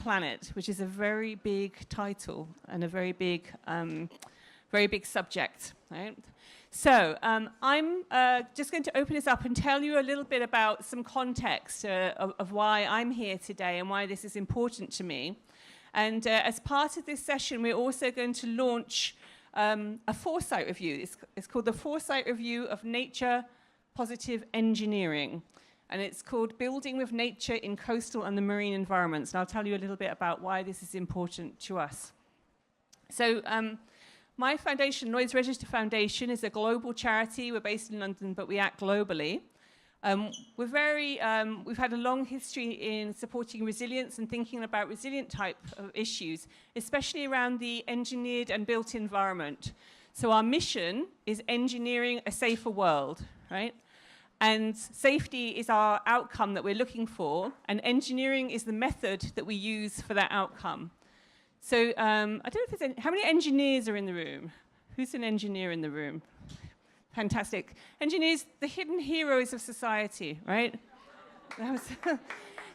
planet, which is a very big title and a very big subject, right? So I'm just going to open this up and tell you a little bit about some context of why I'm here today and why this is important to me. And as part of this session, we're also going to launch a foresight review. It's called the Foresight Review of Nature Positive Engineering. And it's called Building with Nature in Coastal and the Marine Environments. And I'll tell you a little bit about why this is important to us. So my foundation, Lloyd's Register Foundation, is a global charity. We're based in London, but we act globally. We've had a long history in supporting resilience and thinking about resilient type of issues, especially around the engineered and built environment. So our mission is engineering a safer world, right? And safety is our outcome that we're looking for, and engineering is the method that we use for that outcome. So I don't know if there's how many engineers are in the room? Who's an engineer in the room? Fantastic. Engineers, the hidden heroes of society, right?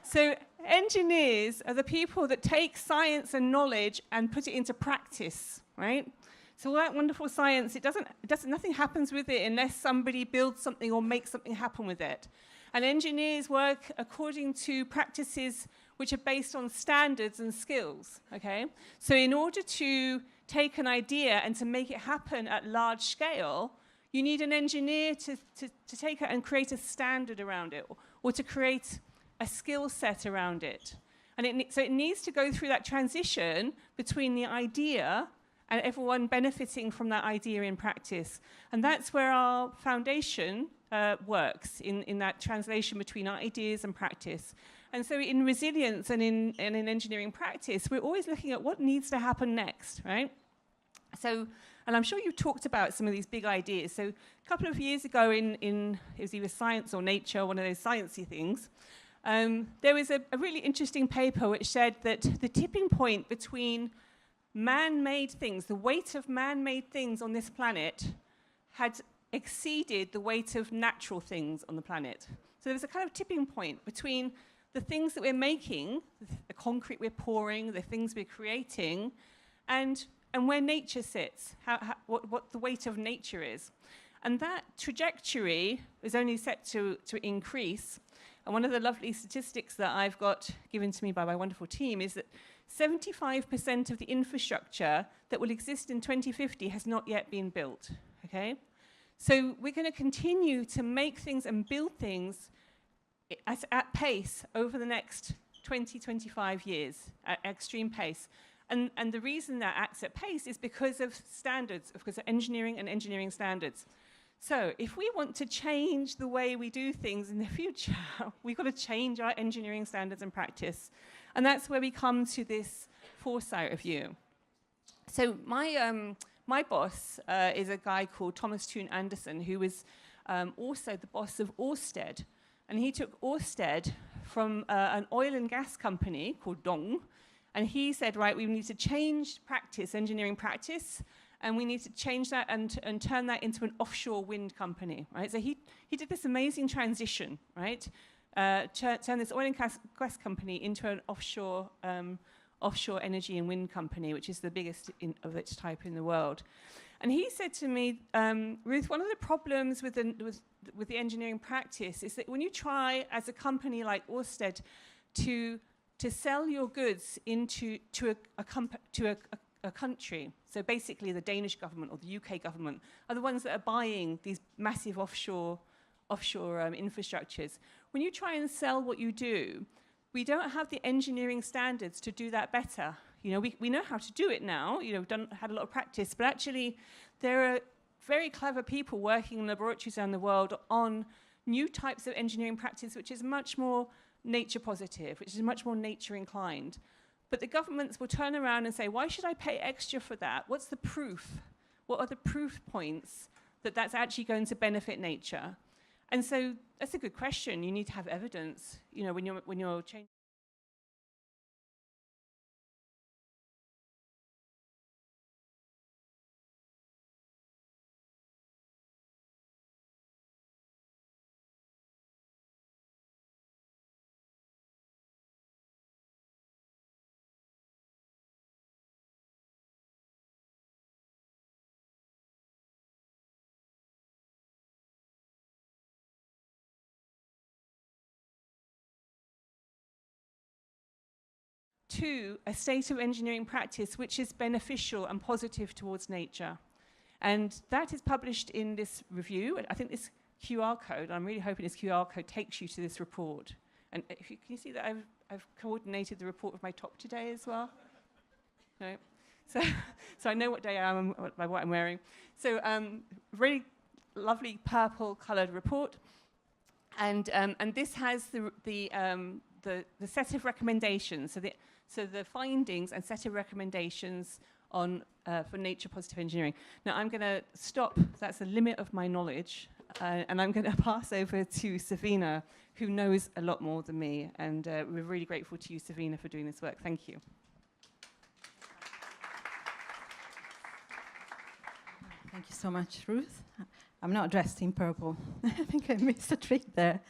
So engineers are the people that take science and knowledge and put it into practice, right? So all that wonderful science, nothing happens with it unless somebody builds something or makes something happen with it. And engineers work according to practices which are based on standards and skills, okay? So in order to take an idea and to make it happen at large scale, you need an engineer to take it and create a standard around it, or to create a skill set around it. And so it needs to go through that transition between the idea and everyone benefiting from that idea in practice. And that's where our foundation works, in that translation between our ideas and practice. And so in resilience and in engineering practice, we're always looking at what needs to happen next, right? So, and I'm sure you talked about some of these big ideas. So a couple of years ago it was either Science or Nature, one of those sciencey things, there was a really interesting paper which said that the tipping point between man-made things, the weight of man-made things on this planet had exceeded the weight of natural things on the planet. So there was a kind of tipping point between the things that we're making, the concrete we're pouring, the things we're creating, and where nature sits, what the weight of nature is. And that trajectory is only set to increase. And one of the lovely statistics that I've got given to me by my wonderful team is that 75% of the infrastructure that will exist in 2050 has not yet been built, okay? So we're going to continue to make things and build things at pace over the next 25 years, at extreme pace. And the reason that acts at pace is because of standards, because of engineering and engineering standards. So if we want to change the way we do things in the future, we've got to change our engineering standards and practice. And that's where we come to this foresight review. So my boss is a guy called Thomas Thune Anderson, who was also the boss of Ørsted. And he took Ørsted from an oil and gas company called Dong. And he said, right, we need to change practice, engineering practice, and we need to change that and turn that into an offshore wind company, right? So he did this amazing transition, right? Turn this oil and gas company into an offshore energy and wind company, which is the biggest of its type in the world. And he said to me, Ruth, one of the problems with the engineering practice is that when you try, as a company like Ørsted, to sell your goods to a country, so basically the Danish government or the UK government are the ones that are buying these massive offshore infrastructures. When you try and sell what you do, we don't have the engineering standards to do that better. You know, we know how to do it now. You know, we've had a lot of practice, but actually there are very clever people working in laboratories around the world on new types of engineering practice, which is much more nature positive, which is much more nature inclined. But the governments will turn around and say, why should I pay extra for that? What's the proof? What are the proof points that that's actually going to benefit nature? And so that's a good question. You need to have evidence, you know, when you're changing. to a state of engineering practice which is beneficial and positive towards nature. And that is published in this review. I think this QR code, I'm really hoping this QR code takes you to this report. And if you, can you see that I've coordinated the report with my top today as well? No? So I know what day I am by what I'm wearing. So really lovely purple coloured report. And this has the set of recommendations. So the findings and set of recommendations on for nature positive engineering. Now I'm going to stop. That's the limit of my knowledge, and I'm going to pass over to Savina, who knows a lot more than me. And we're really grateful to you, Savina, for doing this work. Thank you. Thank you so much, Ruth. I'm not dressed in purple. I think I missed a trick there.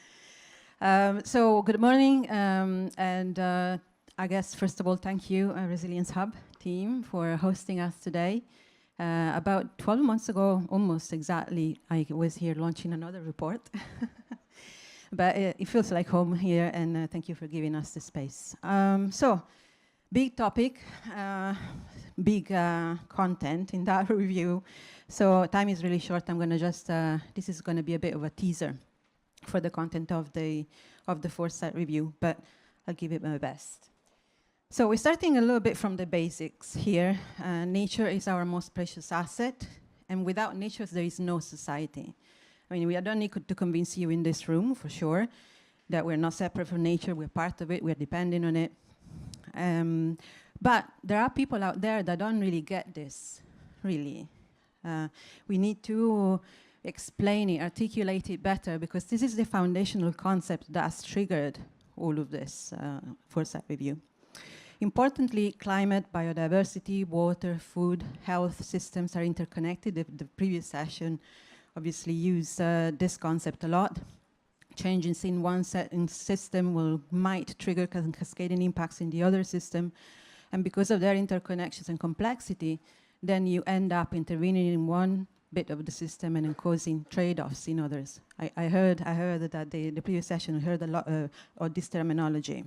So good morning, and I guess first of all, thank you, Resilience Hub team, for hosting us today. About 12 months ago, almost exactly, I was here launching another report. But it feels like home here, and thank you for giving us the space. So, big topic, big content in that review. So time is really short. I'm going to just, this is going to be a bit of a teaser for the content of the foresight review, but I'll give it my best. So we're starting a little bit from the basics here. Nature is our most precious asset, and without nature, there is no society. I mean, I don't need to convince you in this room, for sure, that we're not separate from nature, we're part of it, we're dependent on it. But there are people out there that don't really get this, really. We need to explain it, articulate it better, because this is the foundational concept that has triggered all of this foresight review. Importantly, climate, biodiversity, water, food, health systems are interconnected. The previous session obviously used this concept a lot. Changes in one system might trigger cascading impacts in the other system. And because of their interconnections and complexity, then you end up intervening in one bit of the system and then causing trade-offs in others. I heard that the previous session, we heard a lot of this terminology.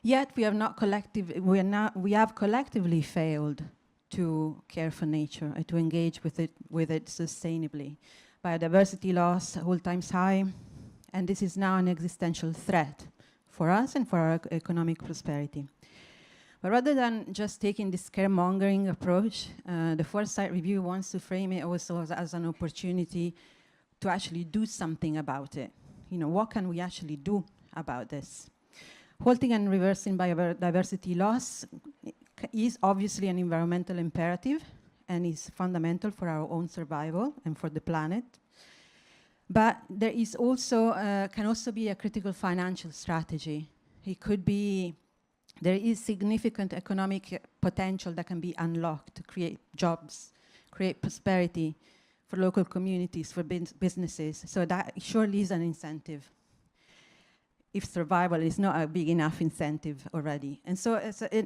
Yet we have collectively failed to care for nature and to engage with it sustainably. Biodiversity loss all times high, and this is now an existential threat for us and for our economic prosperity. But rather than just taking this scaremongering approach, the foresight review wants to frame it also as an opportunity to actually do something about it. You know, what can we actually do about this? Halting and reversing biodiversity loss is obviously an environmental imperative and is fundamental for our own survival and for the planet. But there is also, can also be a critical financial strategy. It could be, there is significant economic potential that can be unlocked to create jobs, create prosperity for local communities, for businesses. So that surely is an incentive, if survival is not a big enough incentive already. And so,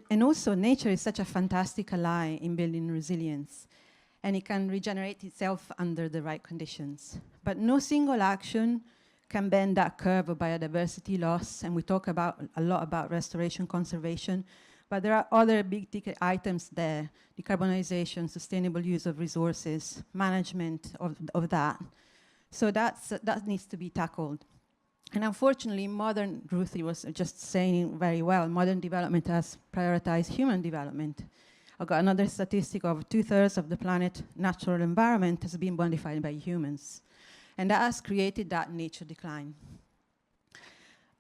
and also nature is such a fantastic ally in building resilience, and it can regenerate itself under the right conditions. But no single action can bend that curve of biodiversity loss, and we talk a lot about restoration, conservation, but there are other big ticket items there: decarbonization, sustainable use of resources, management of that. So that needs to be tackled. And unfortunately, Ruthie was just saying very well, modern development has prioritized human development. I've got another statistic of 2/3 of the planet's natural environment has been modified by humans. And that has created that nature decline.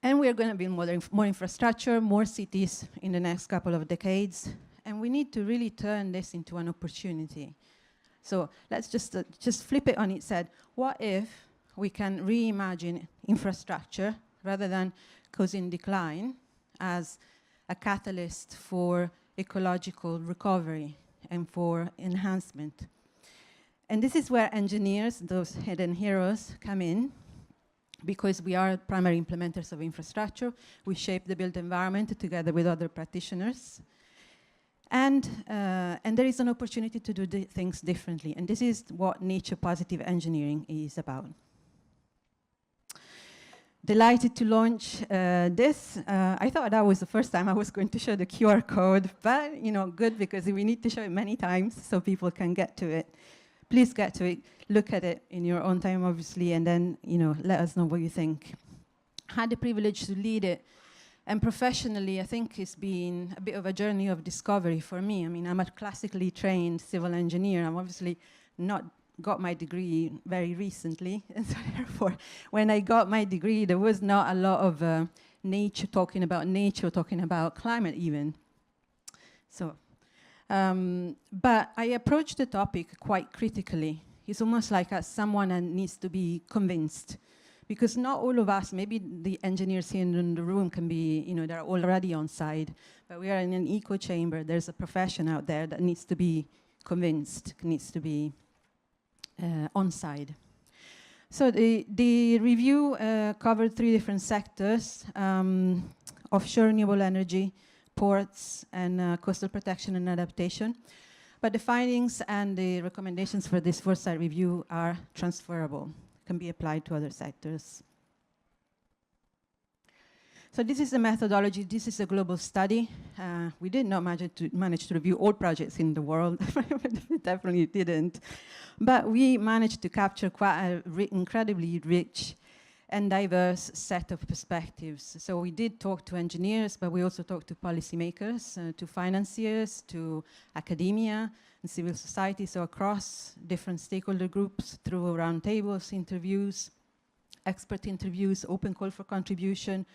And we're going to build more infrastructure, more cities in the next couple of decades. And we need to really turn this into an opportunity. So let's just flip it on its head. What if we can reimagine infrastructure rather than causing decline as a catalyst for ecological recovery and for enhancement? And this is where engineers, those hidden heroes, come in, because we are primary implementers of infrastructure. We shape the built environment together with other practitioners. And there is an opportunity to do things differently. And this is what nature positive engineering is about. Delighted to launch this. I thought that was the first time I was going to show the QR code, but good, because we need to show it many times so people can get to it. Please get to it, look at it in your own time, obviously, and then let us know what you think. Had the privilege to lead it, and professionally, I think it's been a bit of a journey of discovery for me. I mean, I'm a classically trained civil engineer. I'm obviously not got my degree very recently, and so therefore, when I got my degree, there was not a lot of nature, talking about climate even. So, but I approached the topic quite critically. It's almost like someone that needs to be convinced, because not all of us, maybe the engineers here in the room can be, they're already on side, but we are in an echo chamber. There's a profession out there that needs to be convinced, needs to be on side. So the review covered 3 different sectors: offshore renewable energy, ports, and coastal protection and adaptation. But the findings and the recommendations for this foresight review are transferable, can be applied to other sectors. So this is the methodology. This is a global study. We did not manage to review all projects in the world. We definitely didn't. But we managed to capture quite an incredibly rich and diverse set of perspectives. So we did talk to engineers, but we also talked to policymakers, to financiers, to academia and civil society, so across different stakeholder groups through roundtables, interviews, expert interviews, open call for contribution.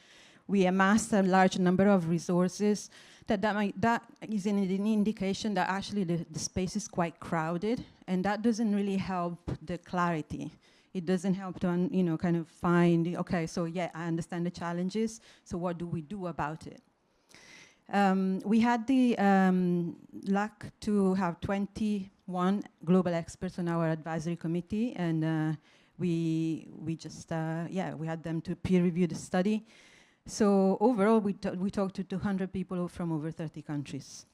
We amassed a large number of resources. That is an indication that actually the space is quite crowded, and that doesn't really help the clarity. It doesn't help to kind of find, okay, so yeah, I understand the challenges, so what do we do about it? We had the luck to have 21 global experts on our advisory committee, and we had them to peer review the study. So overall, we talked to 200 people from over 30 countries.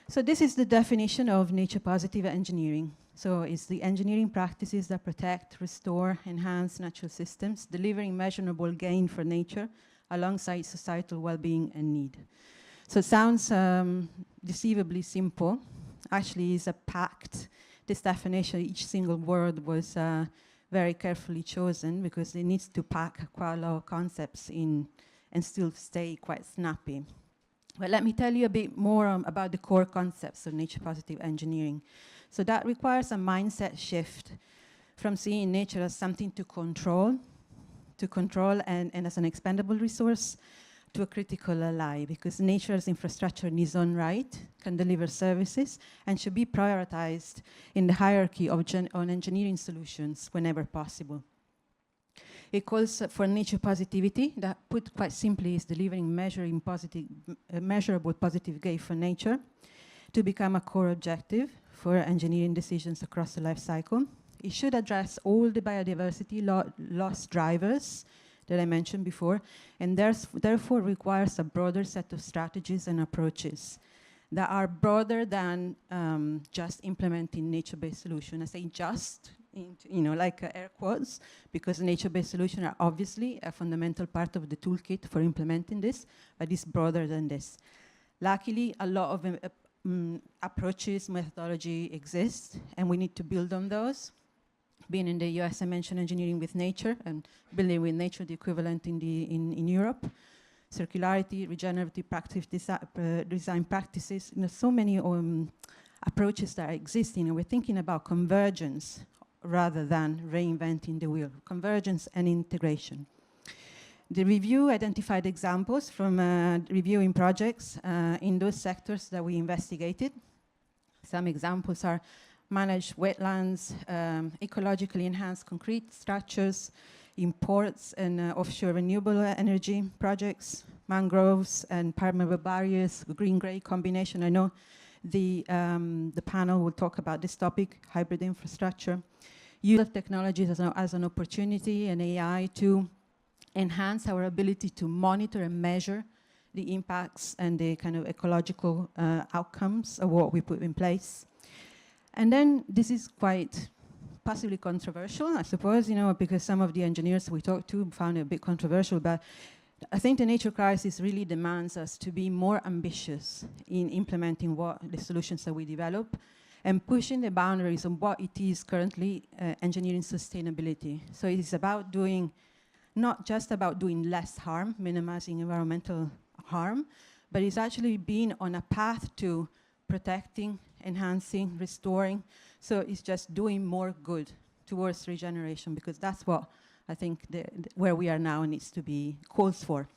So this is the definition of nature-positive engineering. So it's the engineering practices that protect, restore, enhance natural systems, delivering measurable gain for nature alongside societal well-being and need. So it sounds deceivably simple. Actually, it's a pact. This definition, each single word was very carefully chosen because it needs to pack quite a lot of concepts in and still stay quite snappy. But let me tell you a bit more about the core concepts of nature-positive engineering. So that requires a mindset shift from seeing nature as something to control and as an expendable resource, to a critical ally, because nature as infrastructure in its own right can deliver services and should be prioritized in the hierarchy of on engineering solutions whenever possible. It calls for nature positivity, that put quite simply is delivering measurable positive gain for nature, to become a core objective for engineering decisions across the life cycle. It should address all the biodiversity loss drivers that I mentioned before, and therefore requires a broader set of strategies and approaches that are broader than just implementing nature-based solutions. I say just, like air quotes, because nature-based solutions are obviously a fundamental part of the toolkit for implementing this, but it's broader than this. Luckily, a lot of approaches, methodology exists, and we need to build on those. Being in the US, I mentioned engineering with nature, and building with nature, the equivalent in Europe. Circularity, regenerative design practices, so many approaches that are existing, and we're thinking about convergence rather than reinventing the wheel. Convergence and integration. The review identified examples from reviewing projects in those sectors that we investigated. Some examples are managed wetlands, ecologically enhanced concrete structures, in ports and offshore renewable energy projects, mangroves and permeable barriers, green-gray combination. I know the panel will talk about this topic, hybrid infrastructure. Use of technologies as an opportunity and AI to enhance our ability to monitor and measure the impacts and the kind of ecological outcomes of what we put in place. And then this is quite possibly controversial, I suppose, because some of the engineers we talked to found it a bit controversial, but I think the nature crisis really demands us to be more ambitious in implementing the solutions that we develop and pushing the boundaries of what it is currently engineering sustainability. So it is about not just about doing less harm, minimizing environmental harm, but it's actually being on a path to protecting, enhancing, restoring. So it's just doing more good towards regeneration, because that's what I think where we are now needs to be calls for.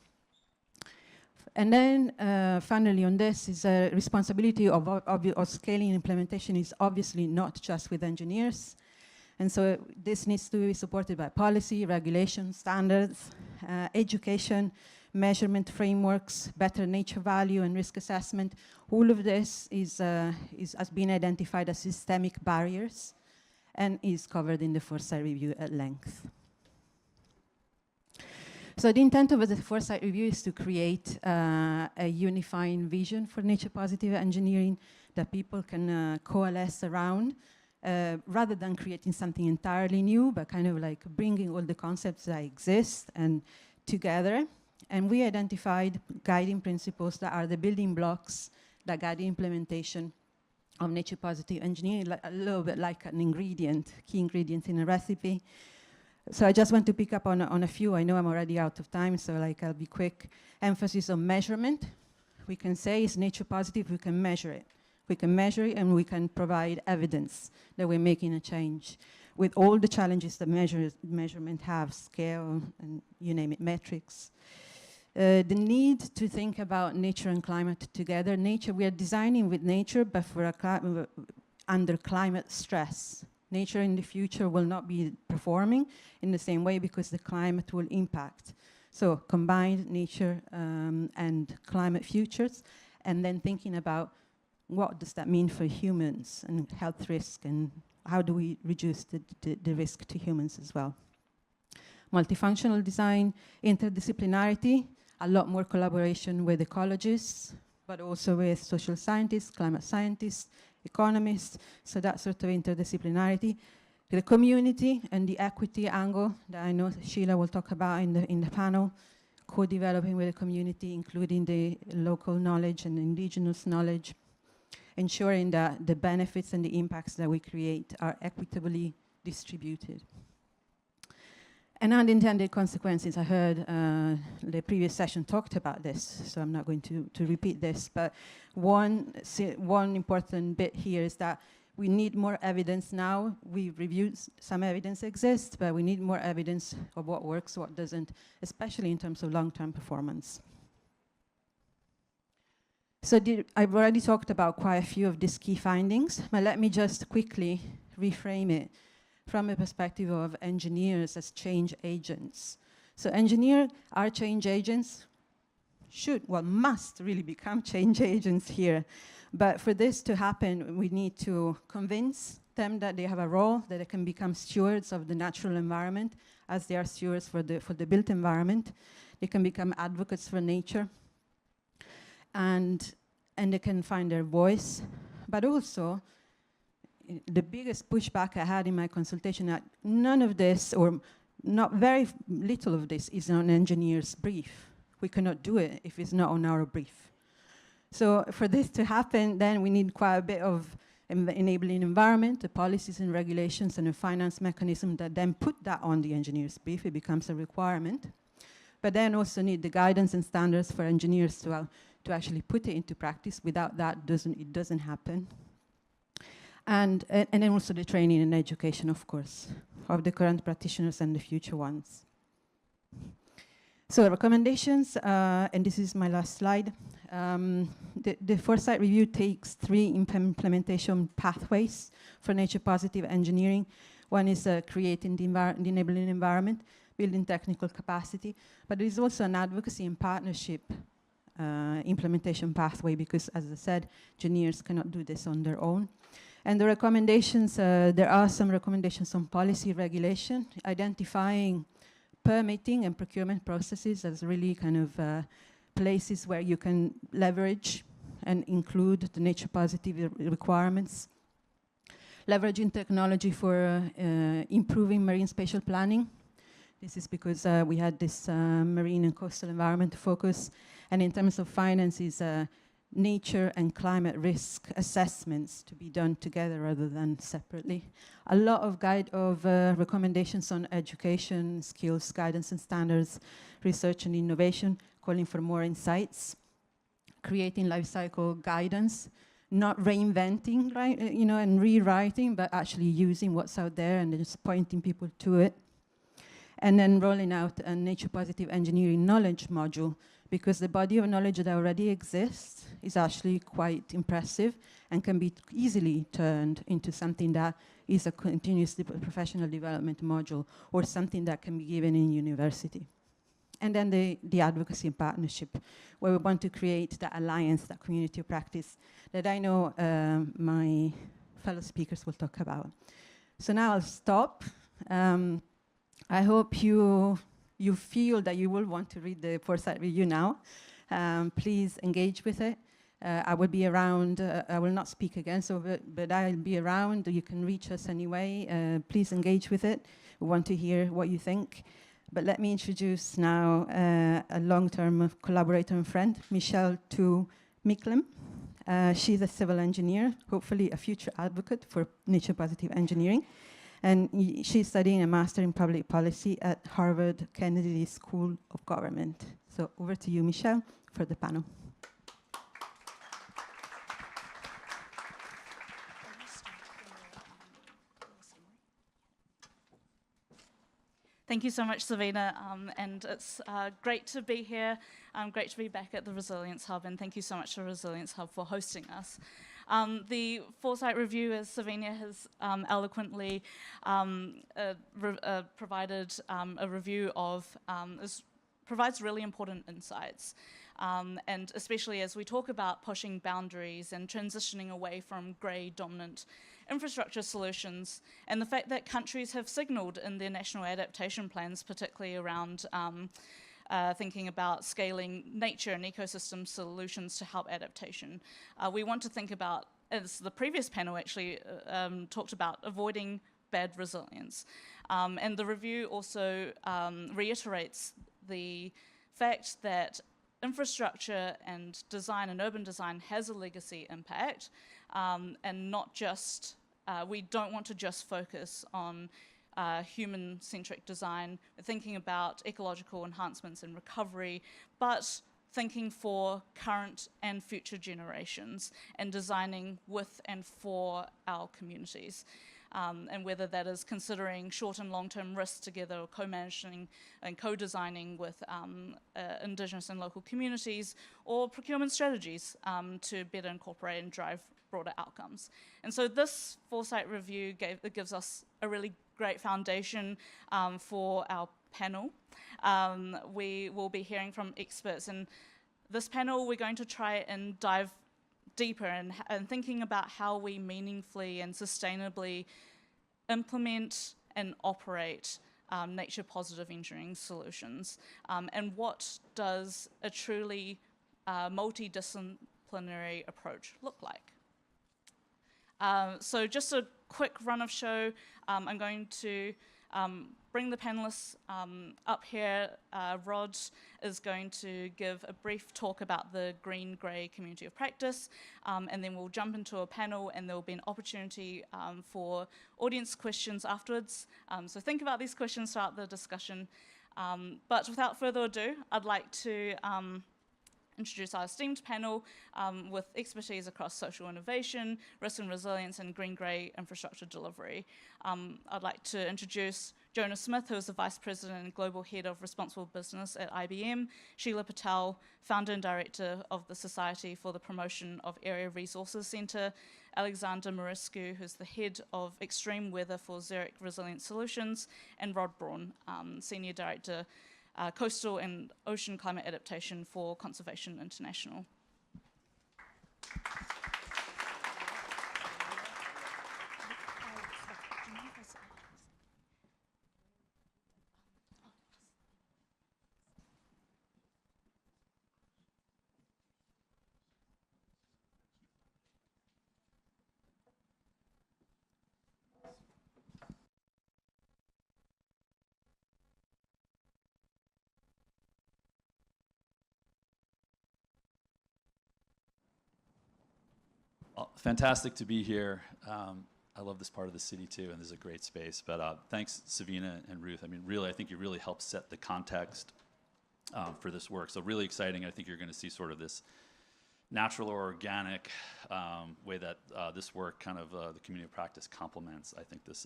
And then finally on this is a responsibility of scaling implementation is obviously not just with engineers. And so this needs to be supported by policy, regulation, standards, education, measurement frameworks, better nature value and risk assessment. All of this has been identified as systemic barriers and is covered in the foresight review at length. So the intent of the foresight review is to create a unifying vision for nature positive engineering that people can coalesce around, rather than creating something entirely new, but kind of like bringing all the concepts that exist and together. And we identified guiding principles that are the building blocks that guide the implementation of nature positive engineering, a little bit like an ingredient, key ingredient in a recipe. So I just want to pick up on a few. I know I'm already out of time, so I'll be quick. Emphasis on measurement. We can say it's nature positive, we can measure it. We can measure it and we can provide evidence that we're making a change with all the challenges that measurement have, scale, and you name it, metrics. The need to think about nature and climate together. Nature, we are designing with nature, but for under climate stress. Nature in the future will not be performing in the same way because the climate will impact. So combined nature and climate futures, and then thinking about what does that mean for humans and health risk, and how do we reduce the risk to humans as well. Multifunctional design, interdisciplinarity, a lot more collaboration with ecologists, but also with social scientists, climate scientists, economists, so that sort of interdisciplinarity. The community and the equity angle that I know Sheila will talk about in the panel, co-developing with the community, including the local knowledge and indigenous knowledge, ensuring that the benefits and the impacts that we create are equitably distributed. And unintended consequences, I heard the previous session talked about this, so I'm not going to repeat this, but one important bit here is that we need more evidence now. We've reviewed some evidence exists, but we need more evidence of what works, what doesn't, especially in terms of long-term performance. So I've already talked about quite a few of these key findings, but let me just quickly reframe it from a perspective of engineers as change agents. So engineers are change agents, must really become change agents here. But for this to happen, we need to convince them that they have a role, that they can become stewards of the natural environment as they are stewards for the built environment. They can become advocates for nature, and they can find their voice. But also, the biggest pushback I had in my consultation, that none of this, or not very little of this, is on an engineer's brief. We cannot do it if it's not on our brief. So for this to happen, then we need quite a bit of enabling environment, the policies and regulations, and a finance mechanism that then put that on the engineer's brief. It becomes a requirement. But then also need the guidance and standards for engineers to actually put it into practice. Without that, it doesn't happen. And then also the training and education, of course, of the current practitioners and the future ones. So recommendations, and this is my last slide. The foresight review takes 3 implementation pathways for nature positive engineering. One is creating the enabling environment, building technical capacity, but there is also an advocacy and partnership implementation pathway, because, as I said, engineers cannot do this on their own. And the recommendations, there are some recommendations on policy regulation, identifying permitting and procurement processes as really kind of places where you can leverage and include the nature positive requirements. leveraging technology for improving marine spatial planning. This is because we had this marine and coastal environment focus, and in terms of finances, nature and climate risk assessments to be done together rather than separately. A lot of recommendations on education, skills, guidance and standards, research and innovation, calling for more insights, creating life cycle guidance, not reinventing, right, and rewriting, but actually using what's out there and just pointing people to it. And then rolling out a nature positive engineering knowledge module, because the body of knowledge that already exists is actually quite impressive and can be easily turned into something that is a continuous professional development module or something that can be given in university. And then the advocacy and partnership, where we want to create that alliance, that community of practice that I know my fellow speakers will talk about. So now I'll stop. I hope you feel that you will want to read the Foresight Review now. Please engage with it. I will be around. I will not speak again, but I'll be around. You can reach us anyway. Please engage with it. We want to hear what you think. But let me introduce now a long-term collaborator and friend, Michelle Tu Miklem. She's a civil engineer, hopefully a future advocate for nature positive engineering. And she's studying a master in public policy at Harvard Kennedy School of Government. So over to you, Michelle, for the panel. Thank you so much, Savina, and it's great to be here. Great to be back at the Resilience Hub, and thank you so much to Resilience Hub for hosting us. The Foresight Review, as Savina has eloquently provided a review of, provides really important insights. And especially as we talk about pushing boundaries and transitioning away from grey dominant infrastructure solutions, and the fact that countries have signalled in their national adaptation plans, particularly around thinking about scaling nature and ecosystem solutions to help adaptation. We want to think about, as the previous panel actually talked about, avoiding bad resilience. And the review also reiterates the fact that infrastructure and design and urban design has a legacy impact, and not just, we don't want to just focus on human-centric design, thinking about ecological enhancements and recovery, but thinking for current and future generations and designing with and for our communities. And whether that is considering short and long-term risks together, or co-managing and co-designing with Indigenous and local communities, or procurement strategies to better incorporate and drive broader outcomes. And so this Foresight Review gives us a really great foundation for our panel. We will be hearing from experts, and this panel we're going to try and dive deeper and thinking about how we meaningfully and sustainably implement and operate nature positive engineering solutions, and what does a truly multidisciplinary approach look like. So just a quick run of show. I'm going to bring the panelists up here. Rod is going to give a brief talk about the green-grey community of practice, and then we'll jump into a panel, and there will be an opportunity for audience questions afterwards. So think about these questions throughout the discussion. But without further ado, I'd like to introduce our esteemed panel with expertise across social innovation, risk and resilience, and green-grey infrastructure delivery. I'd like to introduce Jonah Smith, who is the Vice President and Global Head of Responsible Business at IBM, Sheila Patel, Founder and Director of the Society for the Promotion of Area Resources Centre, Alexander Marescu, who's the Head of Extreme Weather for Zurich Resilient Solutions, and Rod Braun, Senior Director, Coastal and Ocean Climate Adaptation for Conservation International. fantastic to be here. I love this part of the city too, and this is a great space. But thanks, Savina and Ruth. I mean, really, I think you really helped set the context for this work. So really exciting. I think you're going to see sort of this natural or organic way that this work kind of the community of practice complements, I think, this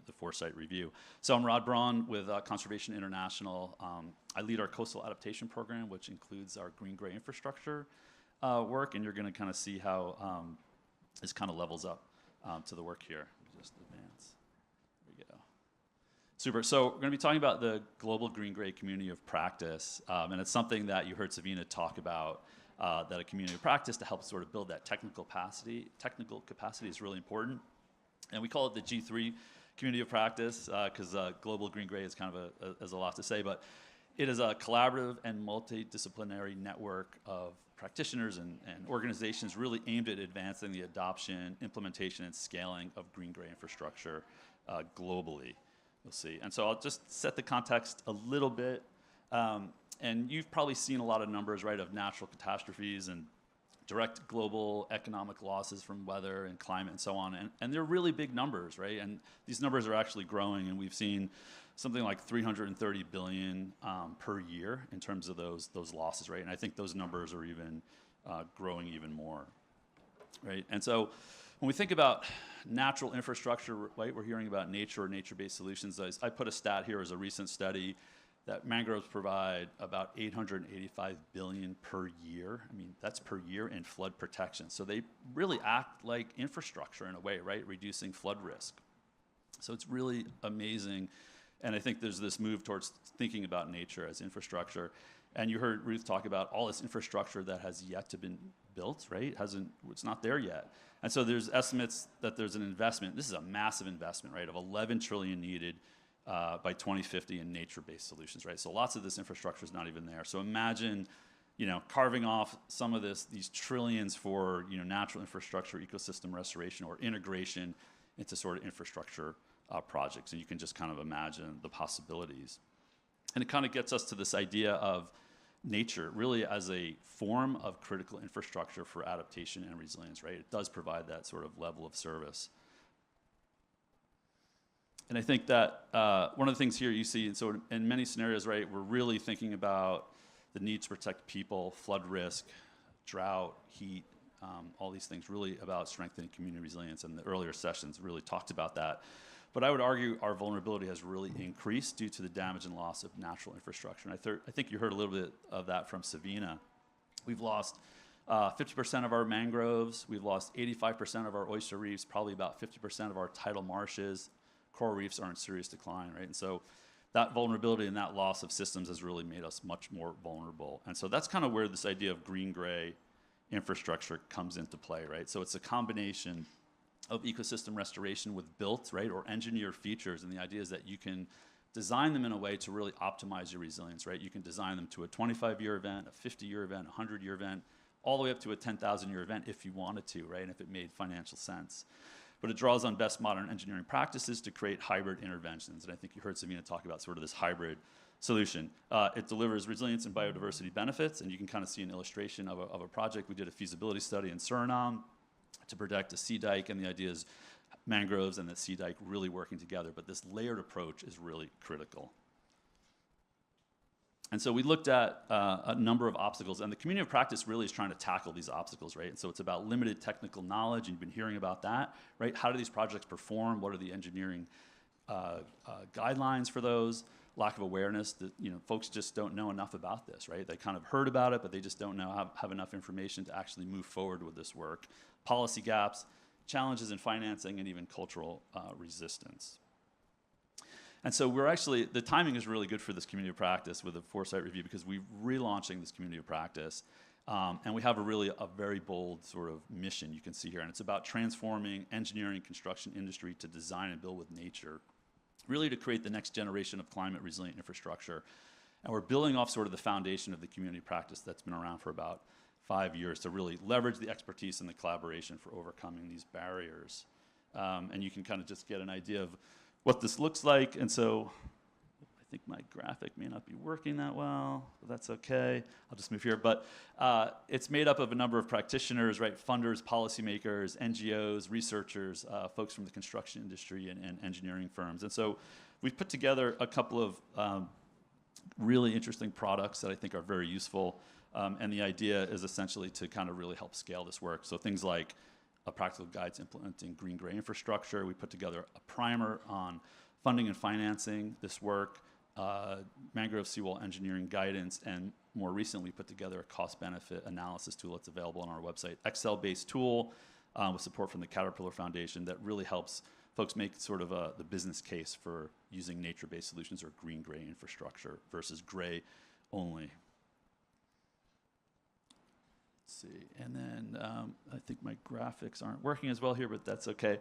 the Foresight Review. So I'm Rod Braun with Conservation International. I lead our coastal adaptation program, which includes our green-gray infrastructure work, and you're going to kind of see how this kind of levels up to the work here. Just advance. There we go. Super. So we're going to be talking about the global green-gray community of practice, and it's something that you heard Savina talk about. That a community of practice to help sort of build that technical capacity is really important. And we call it the G3 community of practice because global green gray is kind of has a lot to say, but it is a collaborative and multidisciplinary network of practitioners and organizations really aimed at advancing the adoption, implementation, and scaling of green gray infrastructure globally. You'll see. And so I'll just set the context a little bit. And you've probably seen a lot of numbers, right, of natural catastrophes and direct global economic losses from weather and climate and so on. And they're really big numbers, right? And these numbers are actually growing, and we've seen something like 330 billion per year in terms of those losses, right? And I think those numbers are even growing even more, right? And so when we think about natural infrastructure, right, we're hearing about nature or nature-based solutions. I put a stat here as a recent study that mangroves provide about 885 billion per year. I mean, that's per year in flood protection. So they really act like infrastructure in a way, right? Reducing flood risk. So it's really amazing. And I think there's this move towards thinking about nature as infrastructure. And you heard Ruth talk about all this infrastructure that has yet to been built, right? It's not there yet. And so there's estimates that there's an investment. This is a massive investment, right? Of 11 trillion needed by 2050 in nature-based solutions, right? So lots of this infrastructure is not even there. So imagine, carving off some of these trillions for, natural infrastructure, ecosystem restoration, or integration into sort of infrastructure projects. And you can just kind of imagine the possibilities. And it kind of gets us to this idea of nature really as a form of critical infrastructure for adaptation and resilience, right? It does provide that sort of level of service. And I think that one of the things here you see, and so in many scenarios, right, we're really thinking about the need to protect people, flood risk, drought, heat, all these things, really about strengthening community resilience. And the earlier sessions really talked about that. But I would argue our vulnerability has really increased due to the damage and loss of natural infrastructure. And I think you heard a little bit of that from Savina. We've lost 50% of our mangroves. We've lost 85% of our oyster reefs, probably about 50% of our tidal marshes. Coral reefs are in serious decline, right? And so that vulnerability and that loss of systems has really made us much more vulnerable. And so that's kind of where this idea of green-gray infrastructure comes into play, right? So it's a combination of ecosystem restoration with built, right, or engineered features. And the idea is that you can design them in a way to really optimize your resilience, right? You can design them to a 25-year event, a 50-year event, a 100-year event, all the way up to a 10,000-year event if you wanted to, right, and if it made financial sense. But it draws on best modern engineering practices to create hybrid interventions. And I think you heard Savina talk about sort of this hybrid solution. It delivers resilience and biodiversity benefits, and you can kind of see an illustration of a project. We did a feasibility study in Suriname to protect a sea dike, and the idea is mangroves and the sea dike really working together. But this layered approach is really critical. And so we looked at a number of obstacles, and the community of practice really is trying to tackle these obstacles, right? And so it's about limited technical knowledge, and you've been hearing about that, right? How do these projects perform? What are the engineering guidelines for those? Lack of awareness that, folks just don't know enough about this, right? They kind of heard about it, but they just don't know, have enough information to actually move forward with this work. Policy gaps, challenges in financing, and even cultural resistance. And so the timing is really good for this community of practice with the Foresight Review because we're relaunching this community of practice. And we have a very bold sort of mission you can see here. And it's about transforming engineering and construction industry to design and build with nature, really to create the next generation of climate resilient infrastructure. And we're building off sort of the foundation of the community practice that's been around for about 5 years to really leverage the expertise and the collaboration for overcoming these barriers. And you can kind of just get an idea of what this looks like. And so I think my graphic may not be working that well, but that's okay. I'll just move here. But it's made up of a number of practitioners, right? Funders, policymakers, NGOs, researchers, folks from the construction industry and engineering firms. And so we've put together a couple of really interesting products that I think are very useful. And the idea is essentially to kind of really help scale this work. So things like a practical guide to implementing green-gray infrastructure. We put together a primer on funding and financing this work, mangrove seawall engineering guidance, and more recently put together a cost-benefit analysis tool that's available on our website. Excel-based tool with support from the Caterpillar Foundation that really helps folks make sort of the business case for using nature-based solutions or green-gray infrastructure versus gray only. Let's see, and then I think my graphics aren't working as well here, but that's okay.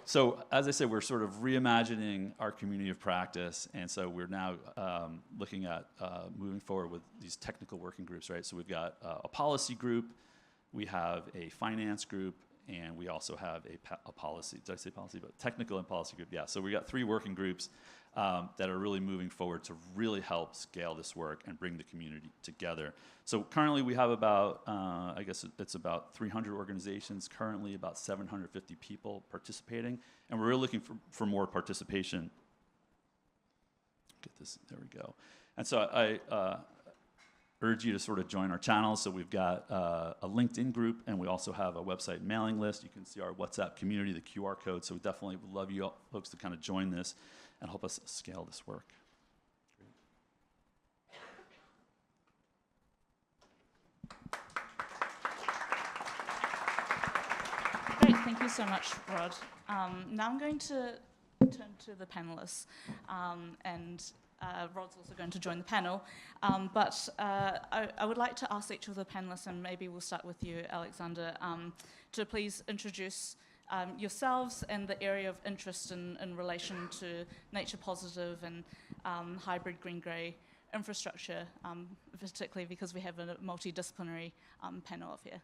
So as I said, we're sort of reimagining our community of practice, and so we're now looking at moving forward with these technical working groups, right? So we've got a policy group, we have a finance group, and we also have a policy, did I say policy? But technical and policy group, yeah. So we got 3 working groups that are really moving forward to really help scale this work and bring the community together. So currently we have about, I guess it's about 300 organizations, currently about 750 people participating, and we're really looking for more participation. Get this, there we go. And so I urge you to sort of join our channels. So we've got a LinkedIn group, and we also have a website mailing list. You can see our WhatsApp community, the QR code. So we definitely would love you folks to kind of join this and help us scale this work. Great, thank you so much, Rod. Now I'm going to turn to the panelists, and Rod's also going to join the panel. But I would like to ask each of the panelists, and maybe we'll start with you, Alexander, to please introduce yourselves and the area of interest in relation to nature positive and hybrid green-grey infrastructure, particularly because we have a multidisciplinary panel up here.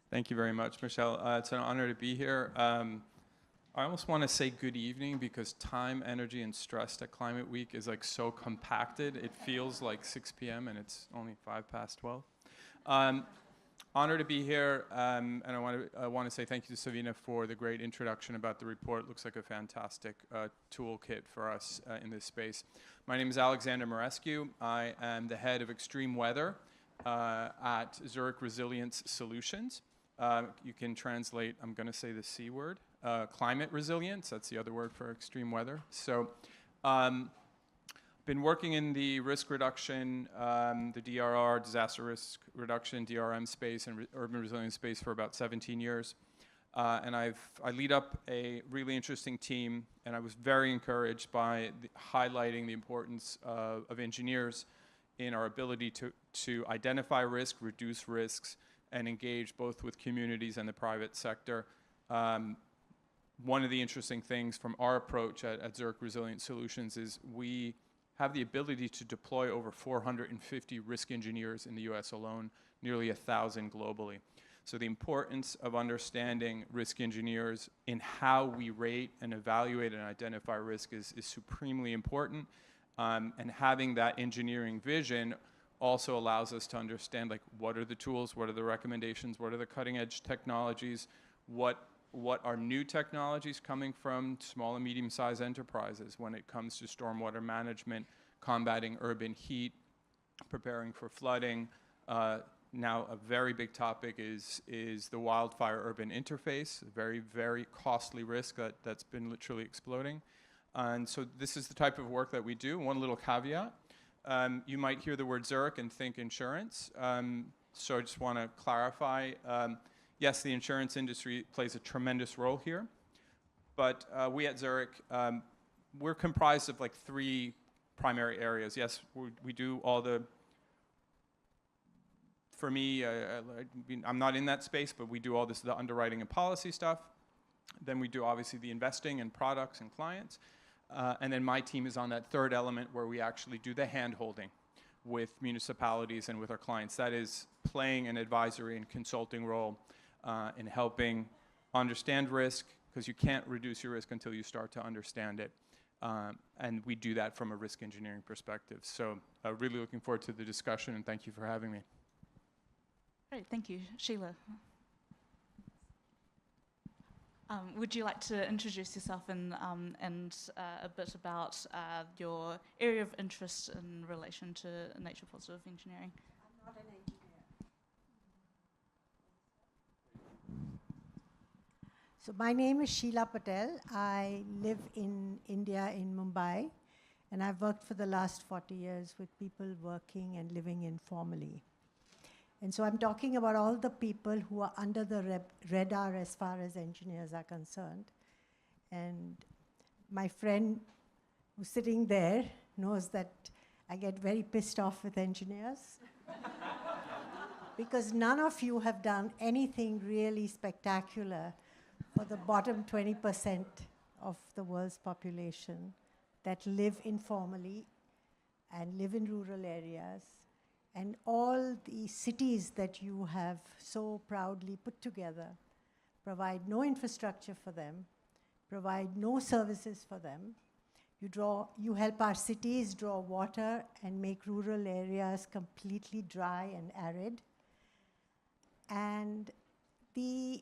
Thank you very much, Michelle. It's an honor to be here. I almost want to say good evening because time, energy, and stress at Climate Week is like so compacted. It feels like 6 p.m. and it's only 12. Honor to be here, and I want to say thank you to Savina for the great introduction about the report. It looks like a fantastic toolkit for us in this space. My name is Alexander Marescu. I am the head of extreme weather at Zurich Resilience Solutions. You can translate, I'm going to say the C word, climate resilience. That's the other word for extreme weather. So been working in the risk reduction, the DRR, disaster risk reduction, DRM space, and urban resilience space for about 17 years. And I lead up a really interesting team, and I was very encouraged by highlighting the importance of engineers in our ability to identify risk, reduce risks, and engage both with communities and the private sector. One of the interesting things from our approach at Zurich Resilient Solutions is we have the ability to deploy over 450 risk engineers in the US alone, nearly 1,000 globally. So the importance of understanding risk engineers in how we rate and evaluate and identify risk is supremely important. And having that engineering vision also allows us to understand, like, what are the tools, what are the recommendations, what are the cutting edge technologies, what are new technologies coming from small and medium-sized enterprises when it comes to stormwater management, combating urban heat, preparing for flooding. Now a very big topic is the wildfire urban interface, a very, very costly risk that's been literally exploding. And so this is the type of work that we do. One little caveat, you might hear the word Zurich and think insurance. So I just want to clarify, yes, the insurance industry plays a tremendous role here, but we at Zurich, we're comprised of like 3 primary areas. Yes, we do all the, for me, I'm not in that space, but we do all the underwriting and policy stuff. Then we do obviously the investing and products and clients. And then my team is on that 3rd element where we actually do the hand-holding with municipalities and with our clients. That is playing an advisory and consulting role in helping understand risk, because you can't reduce your risk until you start to understand it. And we do that from a risk engineering perspective. So really looking forward to the discussion, and thank you for having me. Great, thank you. Sheila. Would you like to introduce yourself and a bit about your area of interest in relation to nature positive engineering? I'm not an engineer. So my name is Sheila Patel. I live in India, in Mumbai, and I've worked for the last 40 years with people working and living informally. And so I'm talking about all the people who are under the radar as far as engineers are concerned. And my friend who's sitting there knows that I get very pissed off with engineers because none of you have done anything really spectacular for the bottom 20% of the world's population that live informally and live in rural areas. And all the cities that you have so proudly put together provide no infrastructure for them, provide no services for them. You help our cities draw water and make rural areas completely dry and arid. And the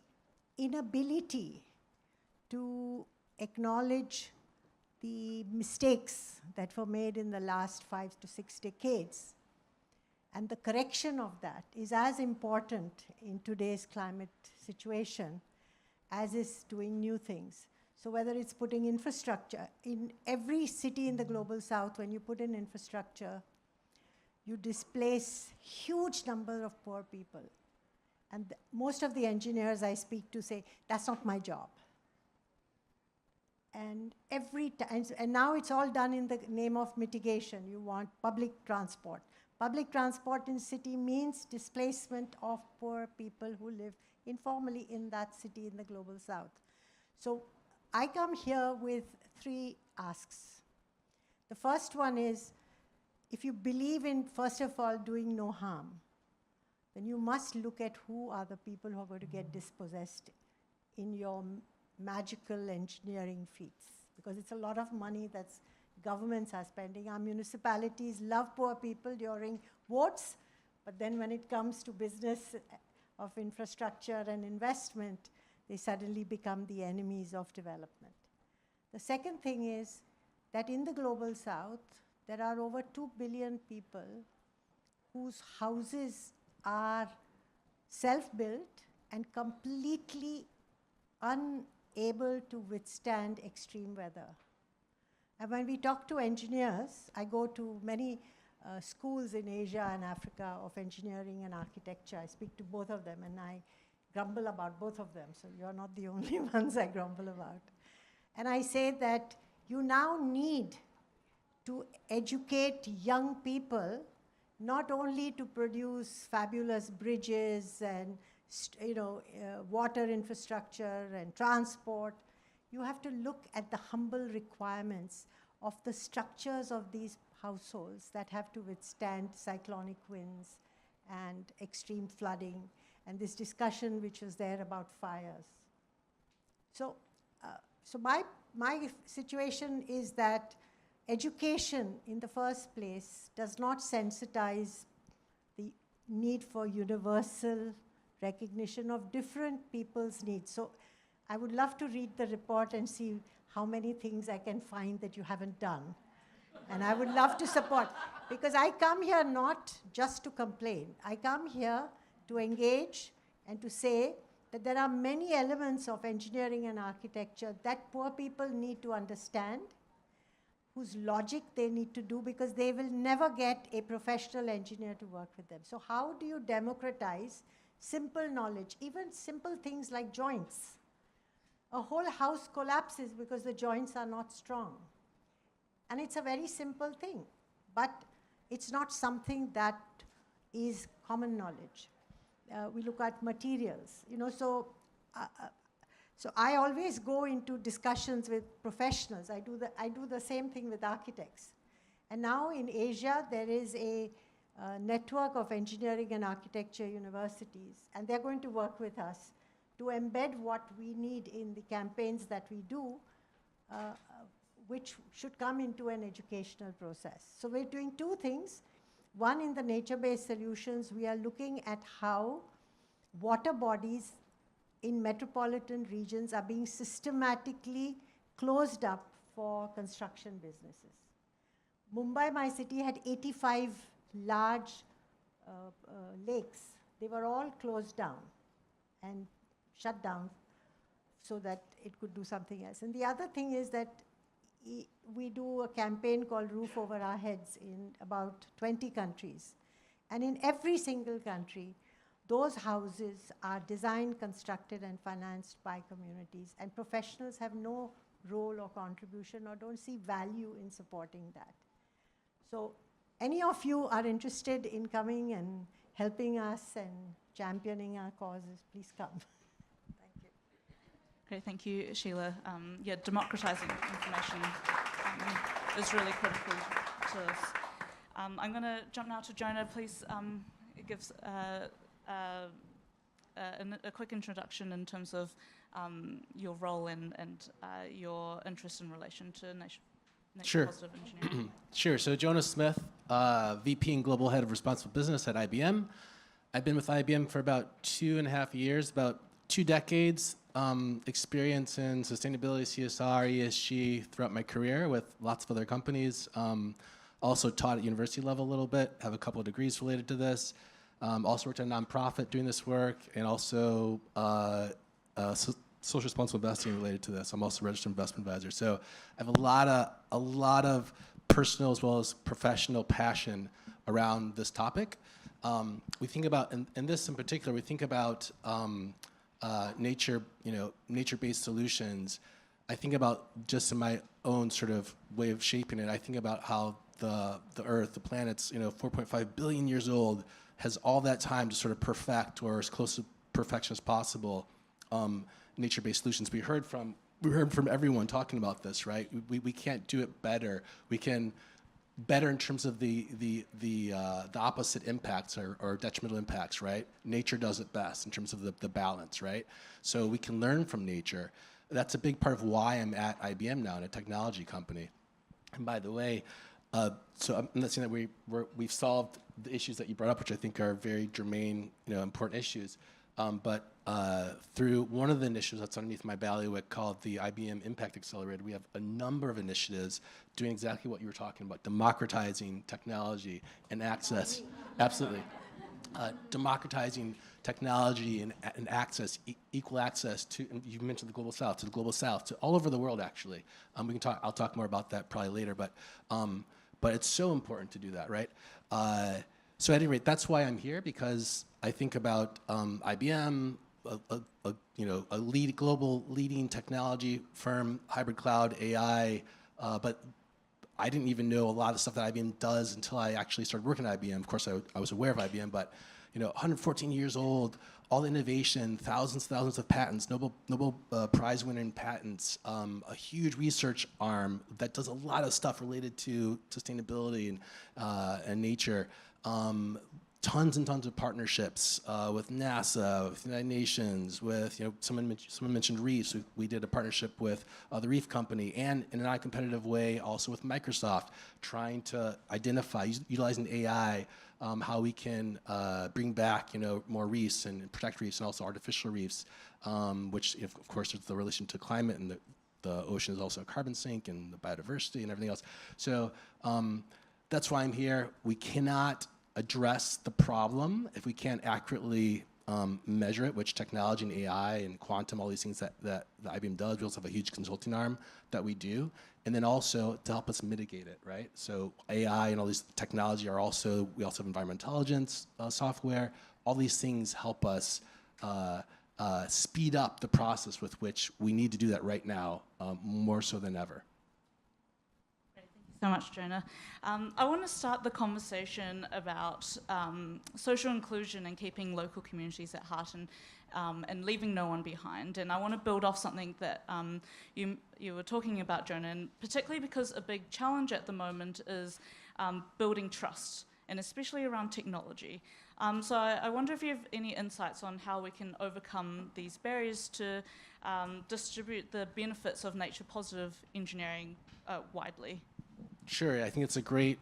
inability to acknowledge the mistakes that were made in the last 5 to 6 decades and the correction of that is as important in today's climate situation as is doing new things. So whether it's putting infrastructure, in every city in the global south, when you put in infrastructure, you displace huge number of poor people. And most of the engineers I speak to say, that's not my job. And every time, and now it's all done in the name of mitigation. You want public transport. Public transport in city means displacement of poor people who live informally in that city in the global south. So I come here with 3 asks. The first one is, if you believe in, first of all, doing no harm, then you must look at who are the people who are going to get dispossessed in your magical engineering feats, because it's a lot of money that's governments are spending. Our municipalities love poor people during votes, but then when it comes to business of infrastructure and investment, they suddenly become the enemies of development. The second thing is that in the global south, there are over 2 billion people whose houses are self-built and completely unable to withstand extreme weather. And when we talk to engineers, I go to many schools in Asia and Africa of engineering and architecture. I speak to both of them and I grumble about both of them. So you're not the only ones I grumble about. And I say that you now need to educate young people not only to produce fabulous bridges and water infrastructure and transport. You have to look at the humble requirements of the structures of these households that have to withstand cyclonic winds and extreme flooding, and this discussion which was there about fires. So my situation is that education in the first place does not sensitize the need for universal recognition of different people's needs. So I would love to read the report and see how many things I can find that you haven't done. And I would love to support, because I come here not just to complain. I come here to engage and to say that there are many elements of engineering and architecture that poor people need to understand, whose logic they need to do, because they will never get a professional engineer to work with them. So how do you democratize simple knowledge, even simple things like joints? A whole house collapses because the joints are not strong. And it's a very simple thing, but it's not something that is common knowledge. We look at materials, so I always go into discussions with professionals. I do the same thing with architects. And now in Asia, there is a network of engineering and architecture universities, and they're going to work with us to embed what we need in the campaigns that we do which should come into an educational process. So we're doing two things. One, in the nature-based solutions, we are looking at how water bodies in metropolitan regions are being systematically closed up for construction businesses. Mumbai, my city, had 85 large lakes. They were all closed down and shut down so that it could do something else. And the other thing is that we do a campaign called Roof Over Our Heads in about 20 countries. And in every single country, those houses are designed, constructed, and financed by communities. And professionals have no role or contribution or don't see value in supporting that. So any of you are interested in coming and helping us and championing our causes, please come. Thank you. Great, thank you, Sheila. Yeah, democratizing information is really critical to us. I'm going to jump now to Jonah. Please give a quick introduction in terms of your role and your interest in relation to nature positive engineering. Sure. So Jonah Smith, VP and Global Head of Responsible Business at IBM. I've been with IBM for about 2.5 years, about 2 decades. Experience in sustainability, CSR, ESG throughout my career with lots of other companies. Also taught at university level a little bit, have a couple of degrees related to this. Also worked at a nonprofit doing this work, and also social responsible investing related to this. I'm also a registered investment advisor. So I have a lot of personal as well as professional passion around this topic. We think about, in this in particular, we think about nature-based solutions. I think about just in my own sort of way of shaping it. I think about how the Earth, the planet's 4.5 billion years old, has all that time to sort of perfect, or as close to perfection as possible, nature-based solutions. We heard from everyone talking about this, right? We can't do it better. We can better in terms of the opposite impacts or detrimental impacts, right? Nature does it best in terms of the balance, right? So we can learn from nature. That's a big part of why I'm at IBM now, in a technology company. And by the way, so I'm not saying that we've solved the issues that you brought up, which I think are very germane, important issues. But through one of the initiatives that's underneath my bailiwick called the IBM Impact Accelerator, we have a number of initiatives doing exactly what you were talking about, democratizing technology and access. Absolutely. Democratizing technology and access, equal access to, and you mentioned the global south, to all over the world, actually. I'll talk more about that probably later, but it's so important to do that, right? So at any rate, that's why I'm here, because I think about IBM, a global leading technology firm, hybrid cloud, AI, but I didn't even know a lot of the stuff that IBM does until I actually started working at IBM. Of course, I was aware of IBM, but 114 years old, all the innovation, thousands of patents, Nobel Prize-winning patents, a huge research arm that does a lot of stuff related to sustainability and nature. Tons and tons of partnerships with NASA, with the United Nations, with someone mentioned reefs. We did a partnership with the Reef Company, and in a non-competitive way, also with Microsoft, trying to identify, utilizing AI, how we can bring back more reefs and protect reefs, and also artificial reefs, which of course is the relation to climate, and the ocean is also a carbon sink, and the biodiversity and everything else. So that's why I'm here. We cannot address the problem if we can't accurately measure it, which technology and AI and quantum, all these things that the IBM does. We also have a huge consulting arm that we do, and then also to help us mitigate it, right? So AI and all these technology we also have environmental intelligence software. All these things help us speed up the process with which we need to do that right now, more so than ever. So much, Jonah. I want to start the conversation about social inclusion and keeping local communities at heart and leaving no one behind. And I want to build off something that you were talking about, Jonah, and particularly because a big challenge at the moment is building trust and especially around technology. So I wonder if you have any insights on how we can overcome these barriers to distribute the benefits of nature positive engineering widely. Sure, I think it's a great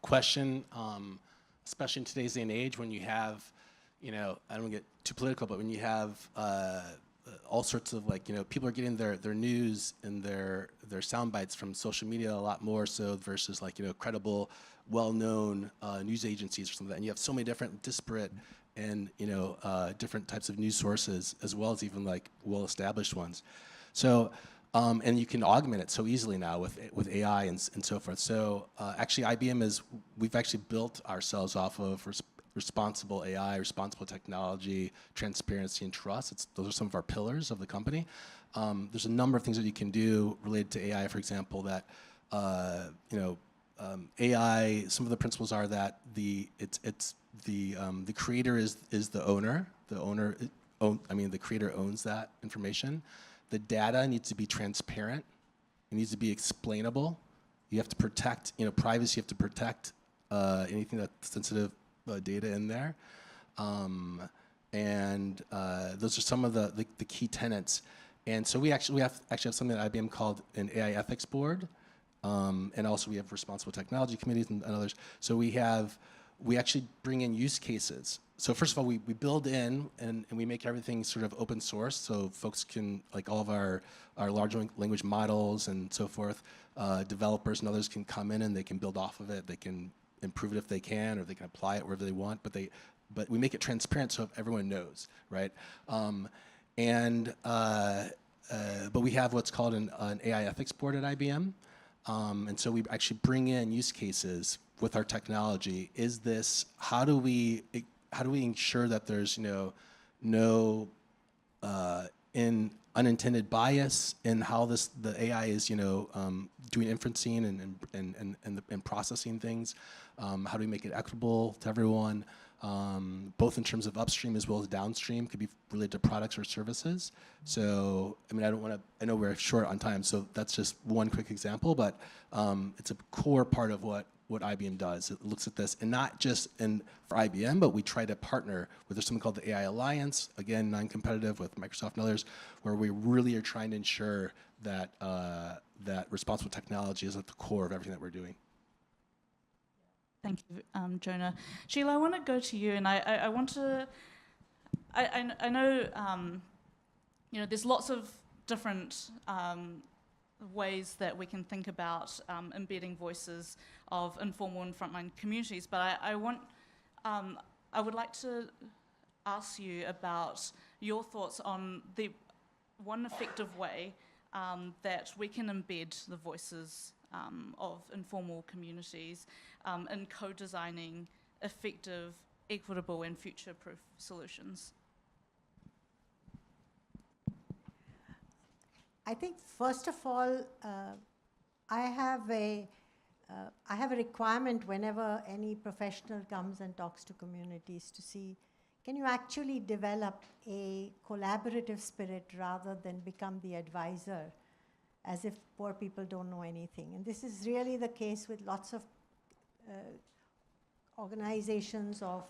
question, especially in today's day and age when you have, I don't want to get too political, but when you have all sorts of people are getting their news and their sound bites from social media a lot more so versus credible, well-known news agencies or something like that. And you have so many different disparate and different types of news sources as well as even well-established ones. So and you can augment it so easily now with AI and so forth. So actually we've actually built ourselves off of responsible AI, responsible technology, transparency, and trust. Those are some of our pillars of the company. There's a number of things that you can do related to AI, for example, that AI. Some of the principles are that the creator is the owner. The creator owns that information. The data needs to be transparent. It needs to be explainable. You have to protect, privacy. You have to protect anything that's sensitive data in there, and those are some of the key tenets. And so we actually have something at IBM called an AI ethics board, and also we have responsible technology committees and others. So we actually bring in use cases. So first of all, we build in and we make everything sort of open source, so folks can, all of our large language models and so forth, developers and others can come in and they can build off of it. They can improve it if they can, or they can apply it wherever they want. But we make it transparent so everyone knows, right? But we have what's called an AI ethics board at IBM, and so we actually bring in use cases with our technology. How do we ensure that there's no unintended bias in how the AI is doing inferencing and processing things? How do we make it equitable to everyone, both in terms of upstream as well as downstream? Could be related to products or services. So I know we're short on time, so that's just one quick example, but it's a core part of what IBM does. It looks at this, and not just for IBM, but we try to partner with something called the AI Alliance, again, non-competitive with Microsoft and others, where we really are trying to ensure that that responsible technology is at the core of everything that we're doing. Thank you, Jonah. Sheila, I want to go to you, and I want to. I know there's lots of different ways that we can think about embedding voices of informal and frontline communities, but I would like to ask you about your thoughts on the one effective way that we can embed the voices of informal communities in co-designing effective, equitable, and future-proof solutions. I think first of all, I have a requirement whenever any professional comes and talks to communities to see, can you actually develop a collaborative spirit rather than become the advisor, as if poor people don't know anything. And this is really the case with lots of organizations of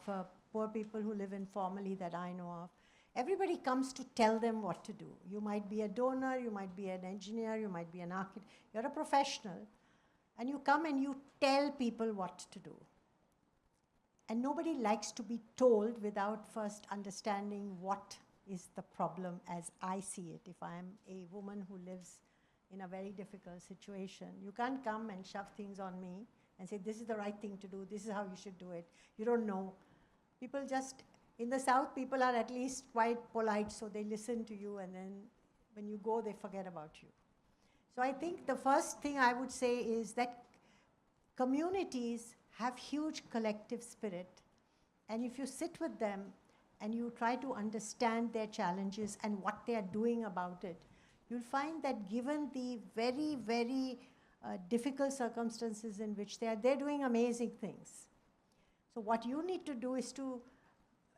poor people who live informally that I know of. Everybody comes to tell them what to do. You might be a donor, you might be an engineer, you might be an architect, you're a professional, and you come and you tell people what to do. And nobody likes to be told without first understanding what is the problem as I see it. If I'm a woman who lives in a very difficult situation, you can't come and shove things on me and say, this is the right thing to do, this is how you should do it. You don't know. People just, in the South, people are at least quite polite, so they listen to you, and then when you go, they forget about you. So I think the first thing I would say is that communities have huge collective spirit, and if you sit with them and you try to understand their challenges and what they are doing about it, you'll find that given the very, very difficult circumstances in which they're doing amazing things. So what you need to do is to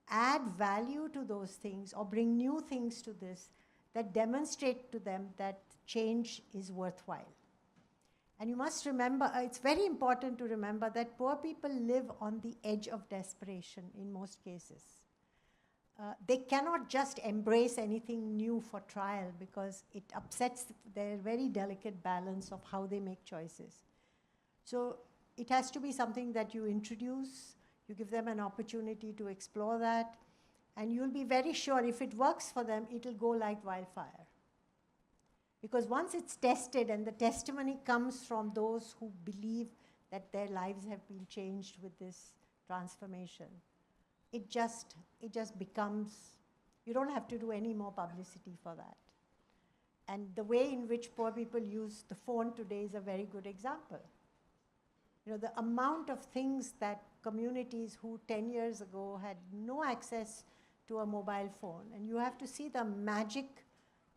add value to those things or bring new things to this that demonstrate to them that change is worthwhile. And you must remember, it's very important to remember that poor people live on the edge of desperation in most cases. They cannot just embrace anything new for trial because it upsets their very delicate balance of how they make choices. So it has to be something that you introduce, you give them an opportunity to explore that, and you'll be very sure if it works for them, it'll go like wildfire. Because once it's tested and the testimony comes from those who believe that their lives have been changed with this transformation, it just becomes, you don't have to do any more publicity for that. And the way in which poor people use the phone today is a very good example. You know, the amount of things that communities who 10 years ago had no access to a mobile phone, and you have to see the magic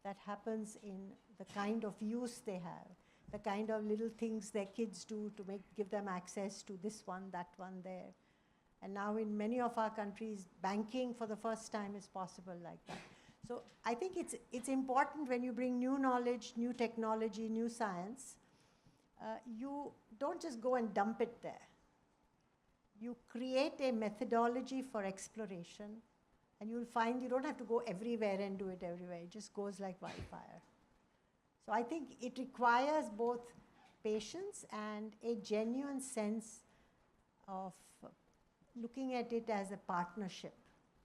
that happens in the kind of use they have, the kind of little things their kids do to give them access to this one, that one, there. And now in many of our countries, banking for the first time is possible like that. So I think it's important when you bring new knowledge, new technology, new science, you don't just go and dump it there. You create a methodology for exploration, and you'll find you don't have to go everywhere and do it everywhere. It just goes like wildfire. So I think it requires both patience and a genuine sense of looking at it as a partnership,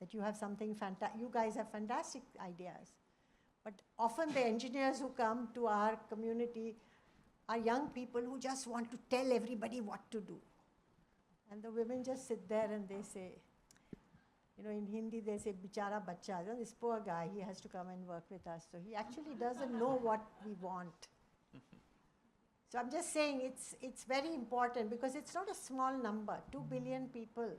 that you have something fantastic. You guys have fantastic ideas. But often the engineers who come to our community are young people who just want to tell everybody what to do. And the women just sit there and they say, you know, in Hindi they say, bichara bacha, this poor guy, he has to come and work with us. So he actually doesn't know what we want. So I'm just saying it's very important because it's not a small number, 2 billion people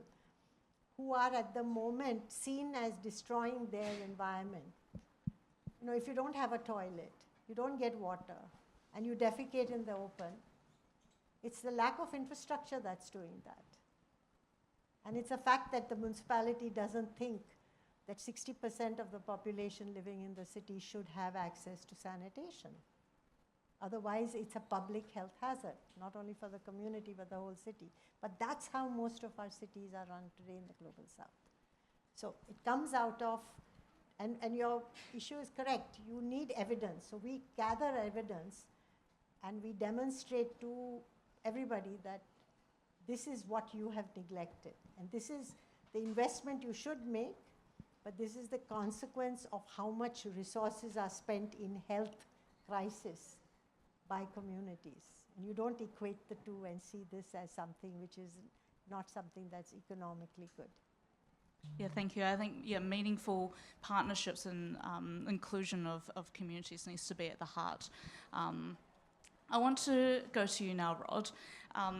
who are at the moment seen as destroying their environment. You know, if you don't have a toilet, you don't get water, and you defecate in the open, it's the lack of infrastructure that's doing that. And it's a fact that the municipality doesn't think that 60% of the population living in the city should have access to sanitation. Otherwise, it's a public health hazard, not only for the community, but the whole city. But that's how most of our cities are run today in the global south. So it comes out of, and your issue is correct, you need evidence. So we gather evidence and we demonstrate to everybody that this is what you have neglected. And this is the investment you should make, but this is the consequence of how much resources are spent in health crisis by communities. And you don't equate the two and see this as something which is not something that's economically good. Yeah, thank you. I think, yeah, meaningful partnerships and inclusion of communities needs to be at the heart. I want to go to you now, Rod,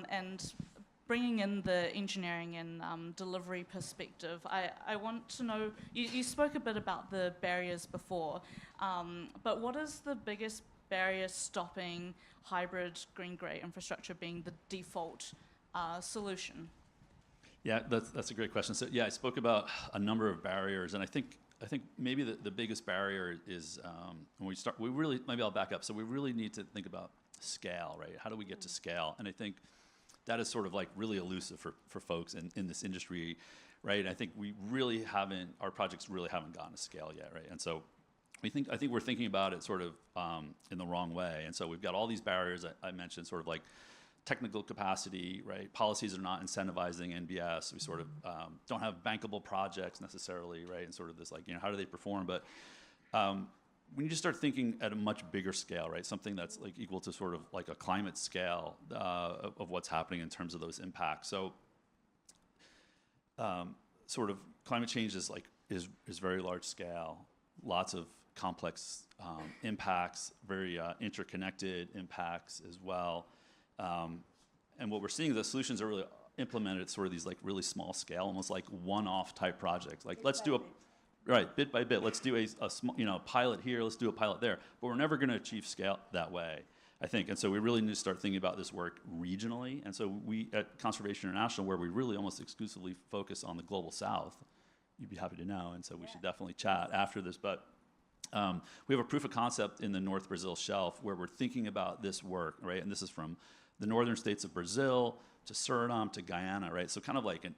and bringing in the engineering and delivery perspective, I want to know, you spoke a bit about the barriers before, but what is the biggest barrier stopping hybrid green-grey infrastructure being the default solution? Yeah, that's a great question. So yeah, I spoke about a number of barriers, and I think maybe the biggest barrier is when maybe I'll back up. So we really need to think about scale, right? How do we get to scale? And I think that is sort of like really elusive for folks in this industry, right? I think our projects really haven't gotten to scale yet, right? And so I think we're thinking about it sort of in the wrong way. And so we've got all these barriers I mentioned, sort of like technical capacity, right? Policies are not incentivizing NBS. We sort of don't have bankable projects necessarily, right? And sort of this like, how do they perform? But we need to start thinking at a much bigger scale, right? Something that's like equal to sort of like a climate scale of what's happening in terms of those impacts. So sort of climate change is very large scale, lots of complex impacts, very interconnected impacts as well. And what we're seeing, the solutions are really implemented at sort of these like really small scale, almost like one-off type projects. Like let's do bit by bit. Let's do a pilot here. Let's do a pilot there. But we're never going to achieve scale that way, I think. And so we really need to start thinking about this work regionally. And so we at Conservation International, where we really almost exclusively focus on the global south, you'd be happy to know. And so we should definitely chat after this. But We have a proof of concept in the North Brazil shelf where we're thinking about this work, right? And this is from the northern states of Brazil to Suriname to Guyana, right? So kind of like a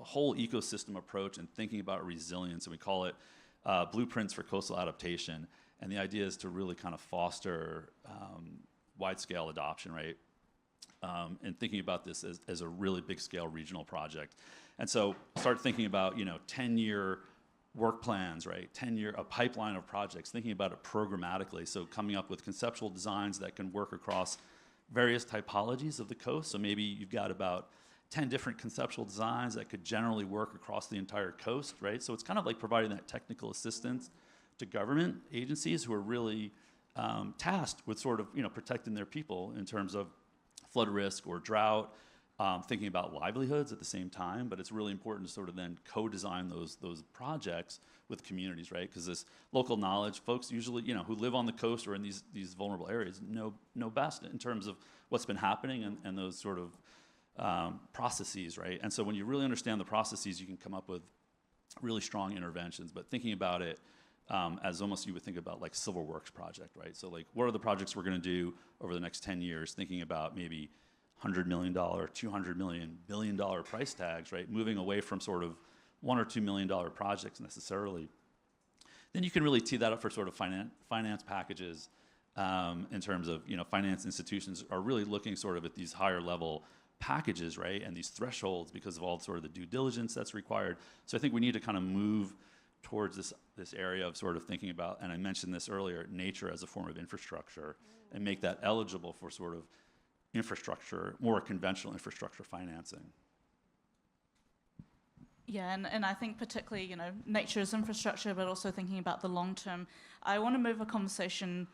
whole ecosystem approach and thinking about resilience, and we call it blueprints for coastal adaptation. And the idea is to really kind of foster wide-scale adoption, right? And thinking about this as a really big-scale regional project. And so start thinking about, 10-year work plans, right? A pipeline of projects, thinking about it programmatically. So coming up with conceptual designs that can work across various typologies of the coast. So maybe you've got about 10 different conceptual designs that could generally work across the entire coast, right? So it's kind of like providing that technical assistance to government agencies who are really tasked with sort of, protecting their people in terms of flood risk or drought, thinking about livelihoods at the same time, but it's really important to sort of then co-design those projects with communities, right? Because this local knowledge, folks usually, who live on the coast or in these vulnerable areas know best in terms of what's been happening and those sort of processes, right? And so when you really understand the processes, you can come up with really strong interventions, but thinking about it as almost you would think about like civil works project, right? So like, what are the projects we're gonna do over the next 10 years, thinking about maybe $100 million, $200 million, $1 billion price tags, right? Moving away from sort of $1 or $2 million projects necessarily. Then you can really tee that up for sort of finance packages in terms of, finance institutions are really looking sort of at these higher level packages, right? And these thresholds because of all sort of the due diligence that's required. So I think we need to kind of move towards this area of sort of thinking about, and I mentioned this earlier, nature as a form of infrastructure and make that eligible for sort of infrastructure, more conventional infrastructure financing. Yeah, and I think particularly, nature as infrastructure, but also thinking about the long term. I want to move a conversation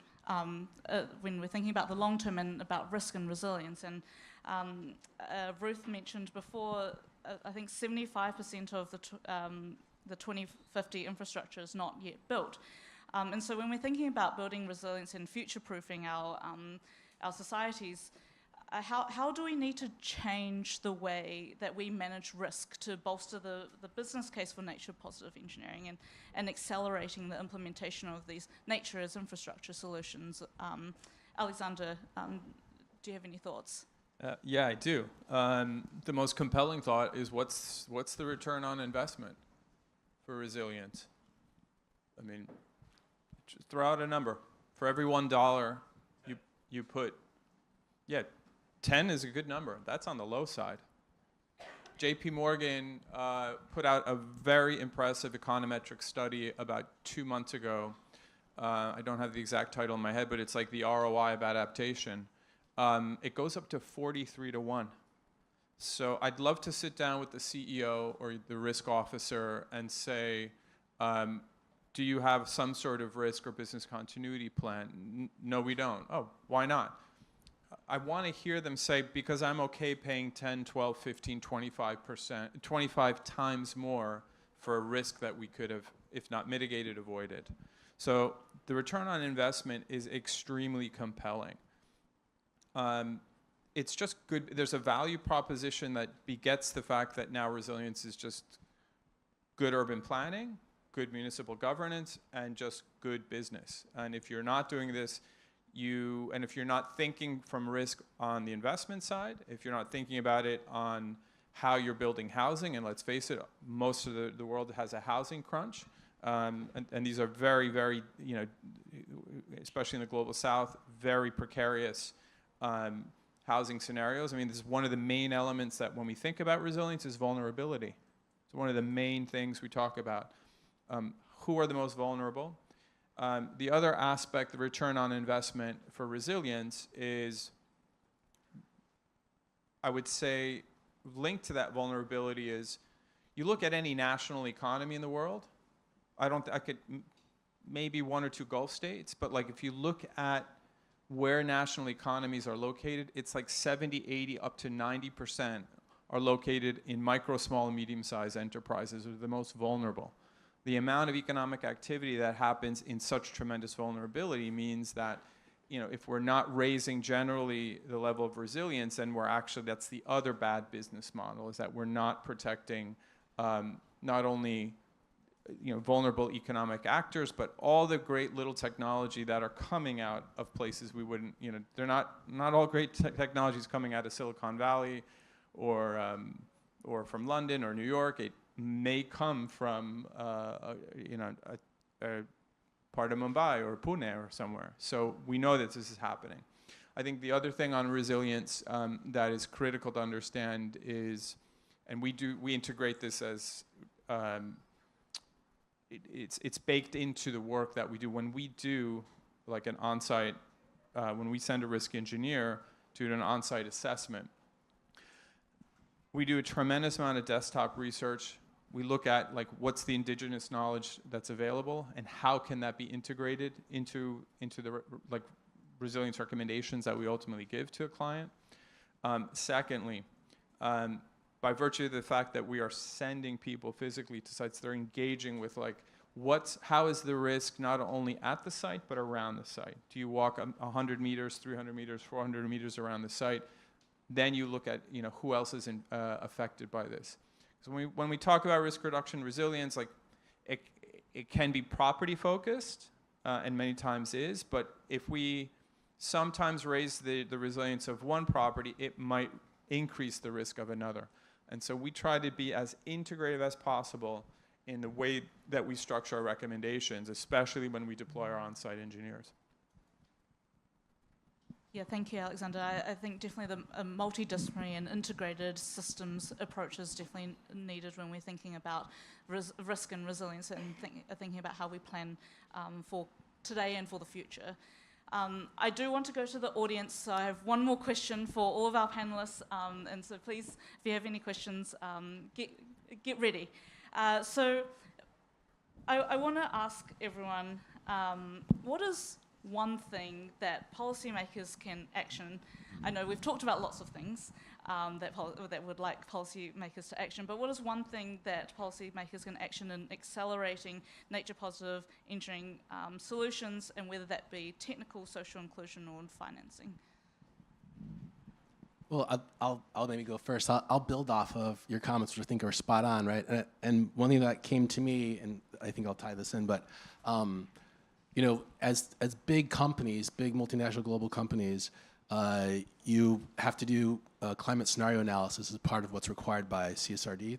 when we're thinking about the long term and about risk and resilience. And Ruth mentioned before, I think 75% of the 2050 infrastructure is not yet built. And so when we're thinking about building resilience and future-proofing our societies, how do we need to change the way that we manage risk to bolster the business case for nature positive engineering and accelerating the implementation of these nature as infrastructure solutions? Alexander, do you have any thoughts? Yeah, I do. The most compelling thought is what's the return on investment for resilience? I mean, just throw out a number. For every $1 you put, 10 is a good number. That's on the low side. JP Morgan put out a very impressive econometric study about 2 months ago. I don't have the exact title in my head, but it's like the ROI of adaptation. It goes up to 43 to 1. So I'd love to sit down with the CEO or the risk officer and say, do you have some sort of risk or business continuity plan? No, we don't. Oh, why not? I want to hear them say, because I'm okay paying 10, 12, 15, 25%, 25 times more for a risk that we could have, if not mitigated, avoided. So the return on investment is extremely compelling. It's just good. There's a value proposition that begets the fact that now resilience is just good urban planning, good municipal governance, and just good business. And if you're not doing this, and if you're not thinking from risk on the investment side, if you're not thinking about it on how you're building housing, and let's face it, most of the world has a housing crunch, and these are very, very, especially in the global south, very precarious housing scenarios. I mean, this is one of the main elements that when we think about resilience is vulnerability. It's one of the main things we talk about. Who are the most vulnerable? The other aspect, the return on investment for resilience is, I would say, linked to that vulnerability is, you look at any national economy in the world, I could, maybe one or two Gulf states, but like if you look at where national economies are located, it's like 70, 80, up to 90% are located in micro, small, and medium-sized enterprises, are the most vulnerable. The amount of economic activity that happens in such tremendous vulnerability means that, if we're not raising generally the level of resilience, and that's the other bad business model, is that we're not protecting not only vulnerable economic actors, but all the great little technology that are coming out of places we wouldn't, they're not all great technologies coming out of Silicon Valley or from London or New York. It may come from a part of Mumbai or Pune or somewhere. So we know that this is happening. I think the other thing on resilience that is critical to understand is, and we integrate this as it's baked into the work that we do. When we do like an on-site, when we send a risk engineer to an on-site assessment, we do a tremendous amount of desktop research. We look at like what's the indigenous knowledge that's available and how can that be integrated into the like resilience recommendations that we ultimately give to a client. Secondly, by virtue of the fact that we are sending people physically to sites, they're engaging with like how is the risk not only at the site but around the site. Do you walk 100 meters, 300 meters, 400 meters around the site? Then you look at who else is affected by this. So when we talk about risk reduction resilience, like it can be property focused and many times is, but if we sometimes raise the resilience of one property, it might increase the risk of another. And so we try to be as integrative as possible in the way that we structure our recommendations, especially when we deploy our on-site engineers. Yeah, thank you, Alexander. I think definitely the multidisciplinary and integrated systems approach is definitely needed when we're thinking about risk and resilience and thinking about how we plan for today and for the future. I do want to go to the audience, so I have one more question for all of our panelists, and so please, if you have any questions, get ready. So I want to ask everyone, what is one thing that policymakers can action? I know we've talked about lots of things that would like policymakers to action, but what is one thing that policymakers can action in accelerating nature-positive engineering solutions, and whether that be technical, social inclusion, or financing? Well, I'll maybe go first. I'll build off of your comments, which I think are spot on, right? And one thing that came to me, and I think I'll tie this in, but as big companies, big multinational global companies, you have to do climate scenario analysis as part of what's required by CSRD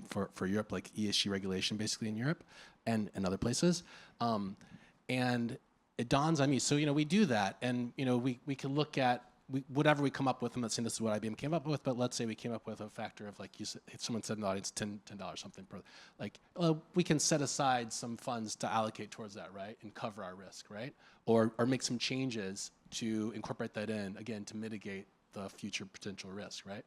for Europe, like ESG regulation basically in Europe and other places. And it dawns on me, so we do that, and we can look at whatever we come up with. I'm not saying this is what IBM came up with, but let's say we came up with a factor of, like someone said in the audience, $10 something per, we can set aside some funds to allocate towards that, right, and cover our risk, right, or make some changes to incorporate that in, again, to mitigate the future potential risk, right?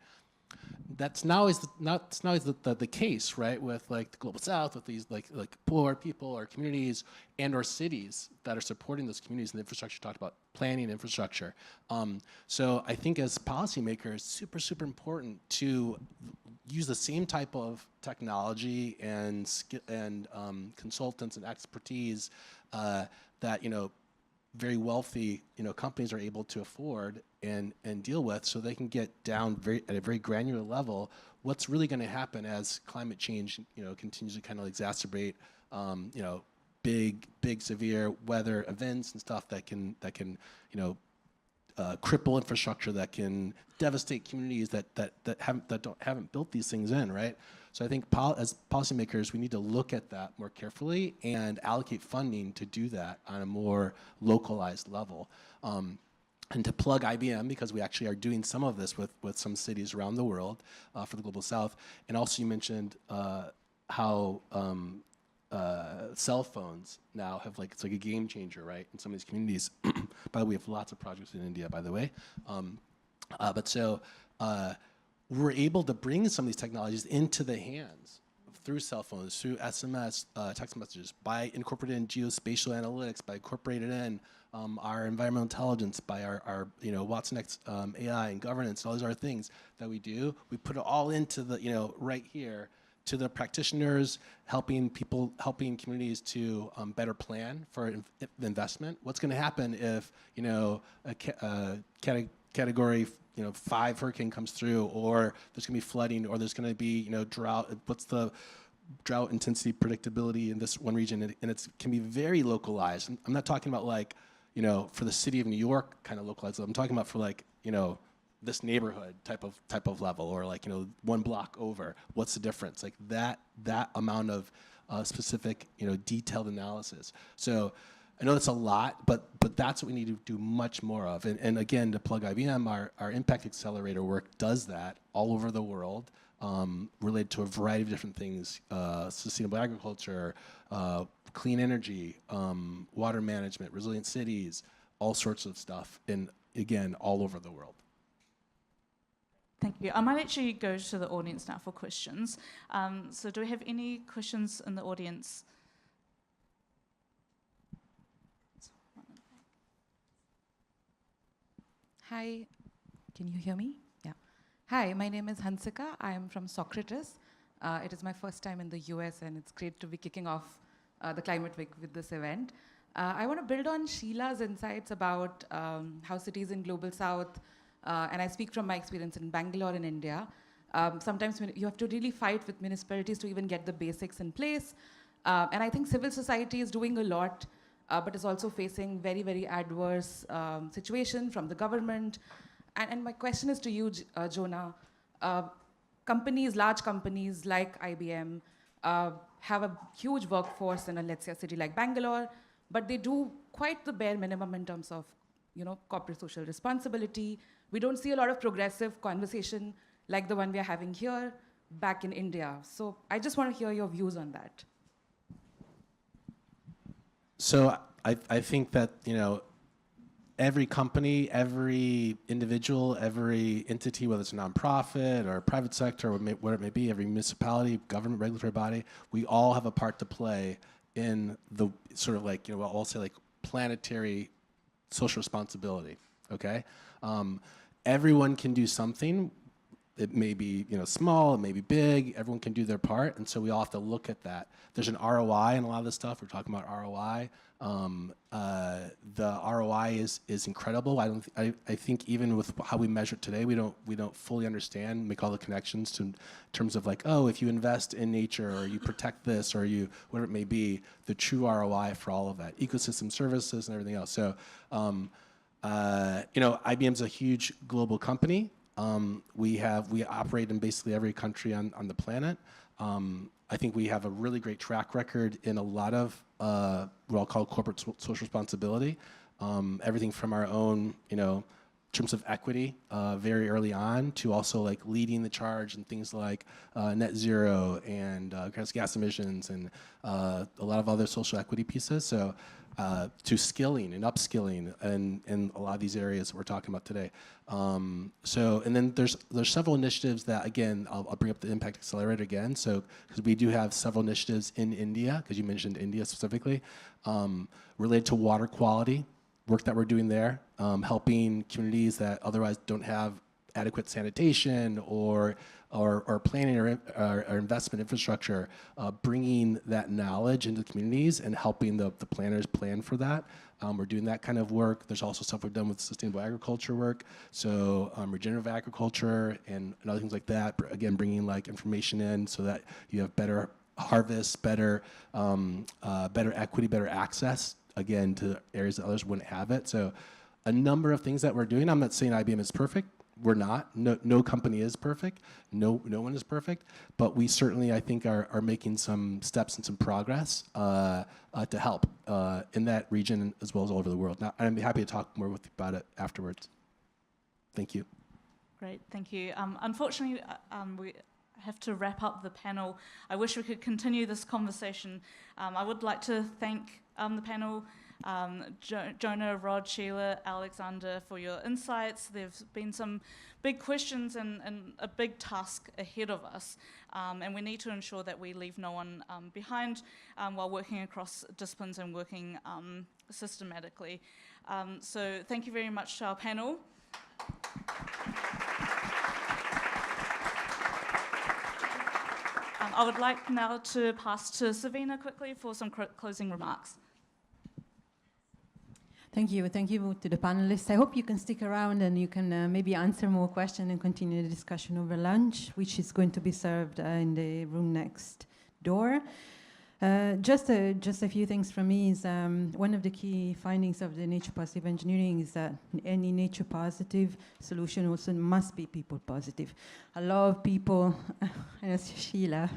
That's not always the case, right, with like the global south, with these like poor people or communities and or cities that are supporting those communities and the infrastructure. You talked about planning and infrastructure. So I think as policymakers, super important to use the same type of technology and consultants and expertise that very wealthy companies are able to afford and deal with, so they can get down at a very granular level what's really going to happen as climate change continues to kind of exacerbate big severe weather events and stuff that can cripple infrastructure, that can devastate communities that haven't built these things in, right? So I think as policymakers, we need to look at that more carefully and allocate funding to do that on a more localized level. And to plug IBM, because we actually are doing some of this with some cities around the world for the Global South. And also you mentioned how cell phones now have it's like a game changer, right, in some of these communities. By the way, we have lots of projects in India, by the way. We're able to bring some of these technologies into the hands through cell phones, through SMS, text messages, by incorporating in geospatial analytics, by incorporating in our environmental intelligence, by our Watson X AI and governance, and all these other things that we do. We put it all into the right here to the practitioners, helping communities to better plan for the investment. What's going to happen if a category 5 hurricane comes through, or there's going to be flooding, or there's going to be drought? What's the drought intensity predictability in this one region, and it can be very localized. I'm not talking about like, you know, for the city of New York kind of localized. I'm talking about for like, you know, this neighborhood type of level, or like, you know, one block over. What's the difference? Like that amount of specific, you know, detailed analysis. So I know that's a lot, but that's what we need to do much more of. And again, to plug IBM, our Impact Accelerator work does that all over the world, related to a variety of different things: sustainable agriculture, clean energy, water management, resilient cities, all sorts of stuff, and again, all over the world. Thank you. I might actually go to the audience now for questions. So do we have any questions in the audience? Hi, can you hear me? Yeah. Hi, my name is Hansika. I am from Socrates. It is my first time in the US, and it's great to be kicking off the Climate Week with this event. I want to build on Sheila's insights about how cities in Global South, and I speak from my experience in Bangalore in India, sometimes you have to really fight with municipalities to even get the basics in place. And I think civil society is doing a lot, but is also facing very, very adverse situation from the government. And my question is to you, Jonah. Companies, large companies like IBM, have a huge workforce in, let's say, a city like Bangalore, but they do quite the bare minimum in terms of, you know, corporate social responsibility. We don't see a lot of progressive conversation like the one we are having here back in India. So I just want to hear your views on that. So I think that, you know, every company, every individual, every entity, whether it's a nonprofit or private sector or what it may be, every municipality, government, regulatory body, we all have a part to play in the sort of like, you know, I'll say like planetary social responsibility, okay? Everyone can do something. It may be, you know, small, it may be big, everyone can do their part, and so we all have to look at that. There's an ROI in a lot of this stuff. We're talking about ROI. The ROI is incredible. I think even with how we measure it today, we don't fully understand, make all the connections to in terms of like, oh, if you invest in nature or you protect this or you whatever it may be, the true ROI for all of that, ecosystem services and everything else. So, you know, IBM's a huge global company. We operate in basically every country on the planet. I think we have a really great track record in a lot of what I'll call corporate social responsibility. Everything from our own, you know, in terms of equity, very early on, to also like leading the charge in things like net zero and gas emissions and a lot of other social equity pieces. So to skilling and upskilling in a lot of these areas that we're talking about today. So, and then there's several initiatives that, again, I'll bring up the Impact Accelerator again. So, because we do have several initiatives in India, because you mentioned India specifically, related to water quality, work that we're doing there, helping communities that otherwise don't have adequate sanitation or planning or investment infrastructure, bringing that knowledge into the communities and helping the planners plan for that. We're doing that kind of work. There's also stuff we've done with sustainable agriculture work, so regenerative agriculture and other things like that. Again, bringing like information in so that you have better harvests, better equity, better access, again, to areas that others wouldn't have it. So a number of things that we're doing. I'm not saying IBM is perfect. We're not. No company is perfect. No one is perfect. But we certainly, I think, are making some steps and some progress to help in that region as well as all over the world. Now, I'd be happy to talk more with you about it afterwards. Thank you. Great, thank you. Unfortunately, we have to wrap up the panel. I wish we could continue this conversation. I would like to thank the panel, Jonah, Rod, Sheila, Alexander, for your insights. There's been some big questions and a big task ahead of us, and we need to ensure that we leave no one behind while working across disciplines and working systematically. So thank you very much to our panel. I would like now to pass to Savina quickly for some closing remarks. Thank you. Thank you to the panelists. I hope you can stick around and you can maybe answer more questions and continue the discussion over lunch, which is going to be served in the room next door. Just a few things from me is one of the key findings of the nature positive engineering is that any nature positive solution also must be people positive. A lot of people, as Sheila,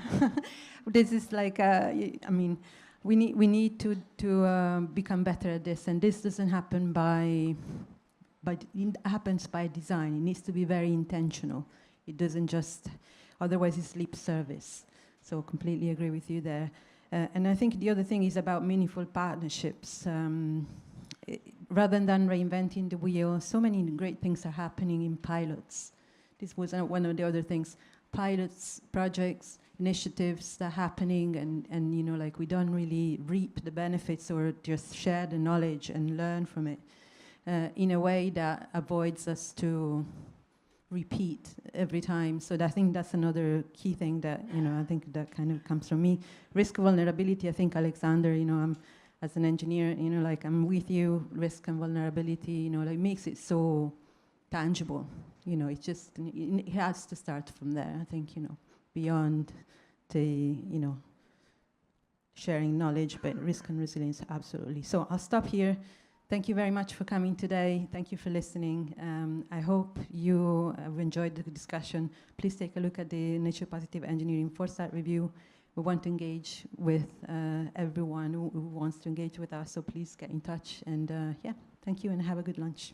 this is like, I mean, we need to become better at this, and this doesn't happen it happens by design. It needs to be very intentional. It doesn't just, otherwise it's lip service. So completely agree with you there. And I think the other thing is about meaningful partnerships. Rather than reinventing the wheel, so many great things are happening in pilots. This was one of the other things. Pilots, projects, initiatives that are happening, and you know, like we don't really reap the benefits or just share the knowledge and learn from it in a way that avoids us to repeat every time. So I think that's another key thing that, you know, I think that kind of comes from me. Risk vulnerability, I think, Alexander, you know, I'm, as an engineer, you know, like I'm with you, risk and vulnerability, you know, like makes it so tangible. You know, it just, it has to start from there, I think, you know, beyond the, you know, sharing knowledge, but risk and resilience, absolutely. So I'll stop here. Thank you very much for coming today. Thank you for listening. I hope you have enjoyed the discussion. Please take a look at the Nature Positive Engineering 4-star review. We want to engage with everyone who wants to engage with us, so please get in touch. And yeah, thank you and have a good lunch.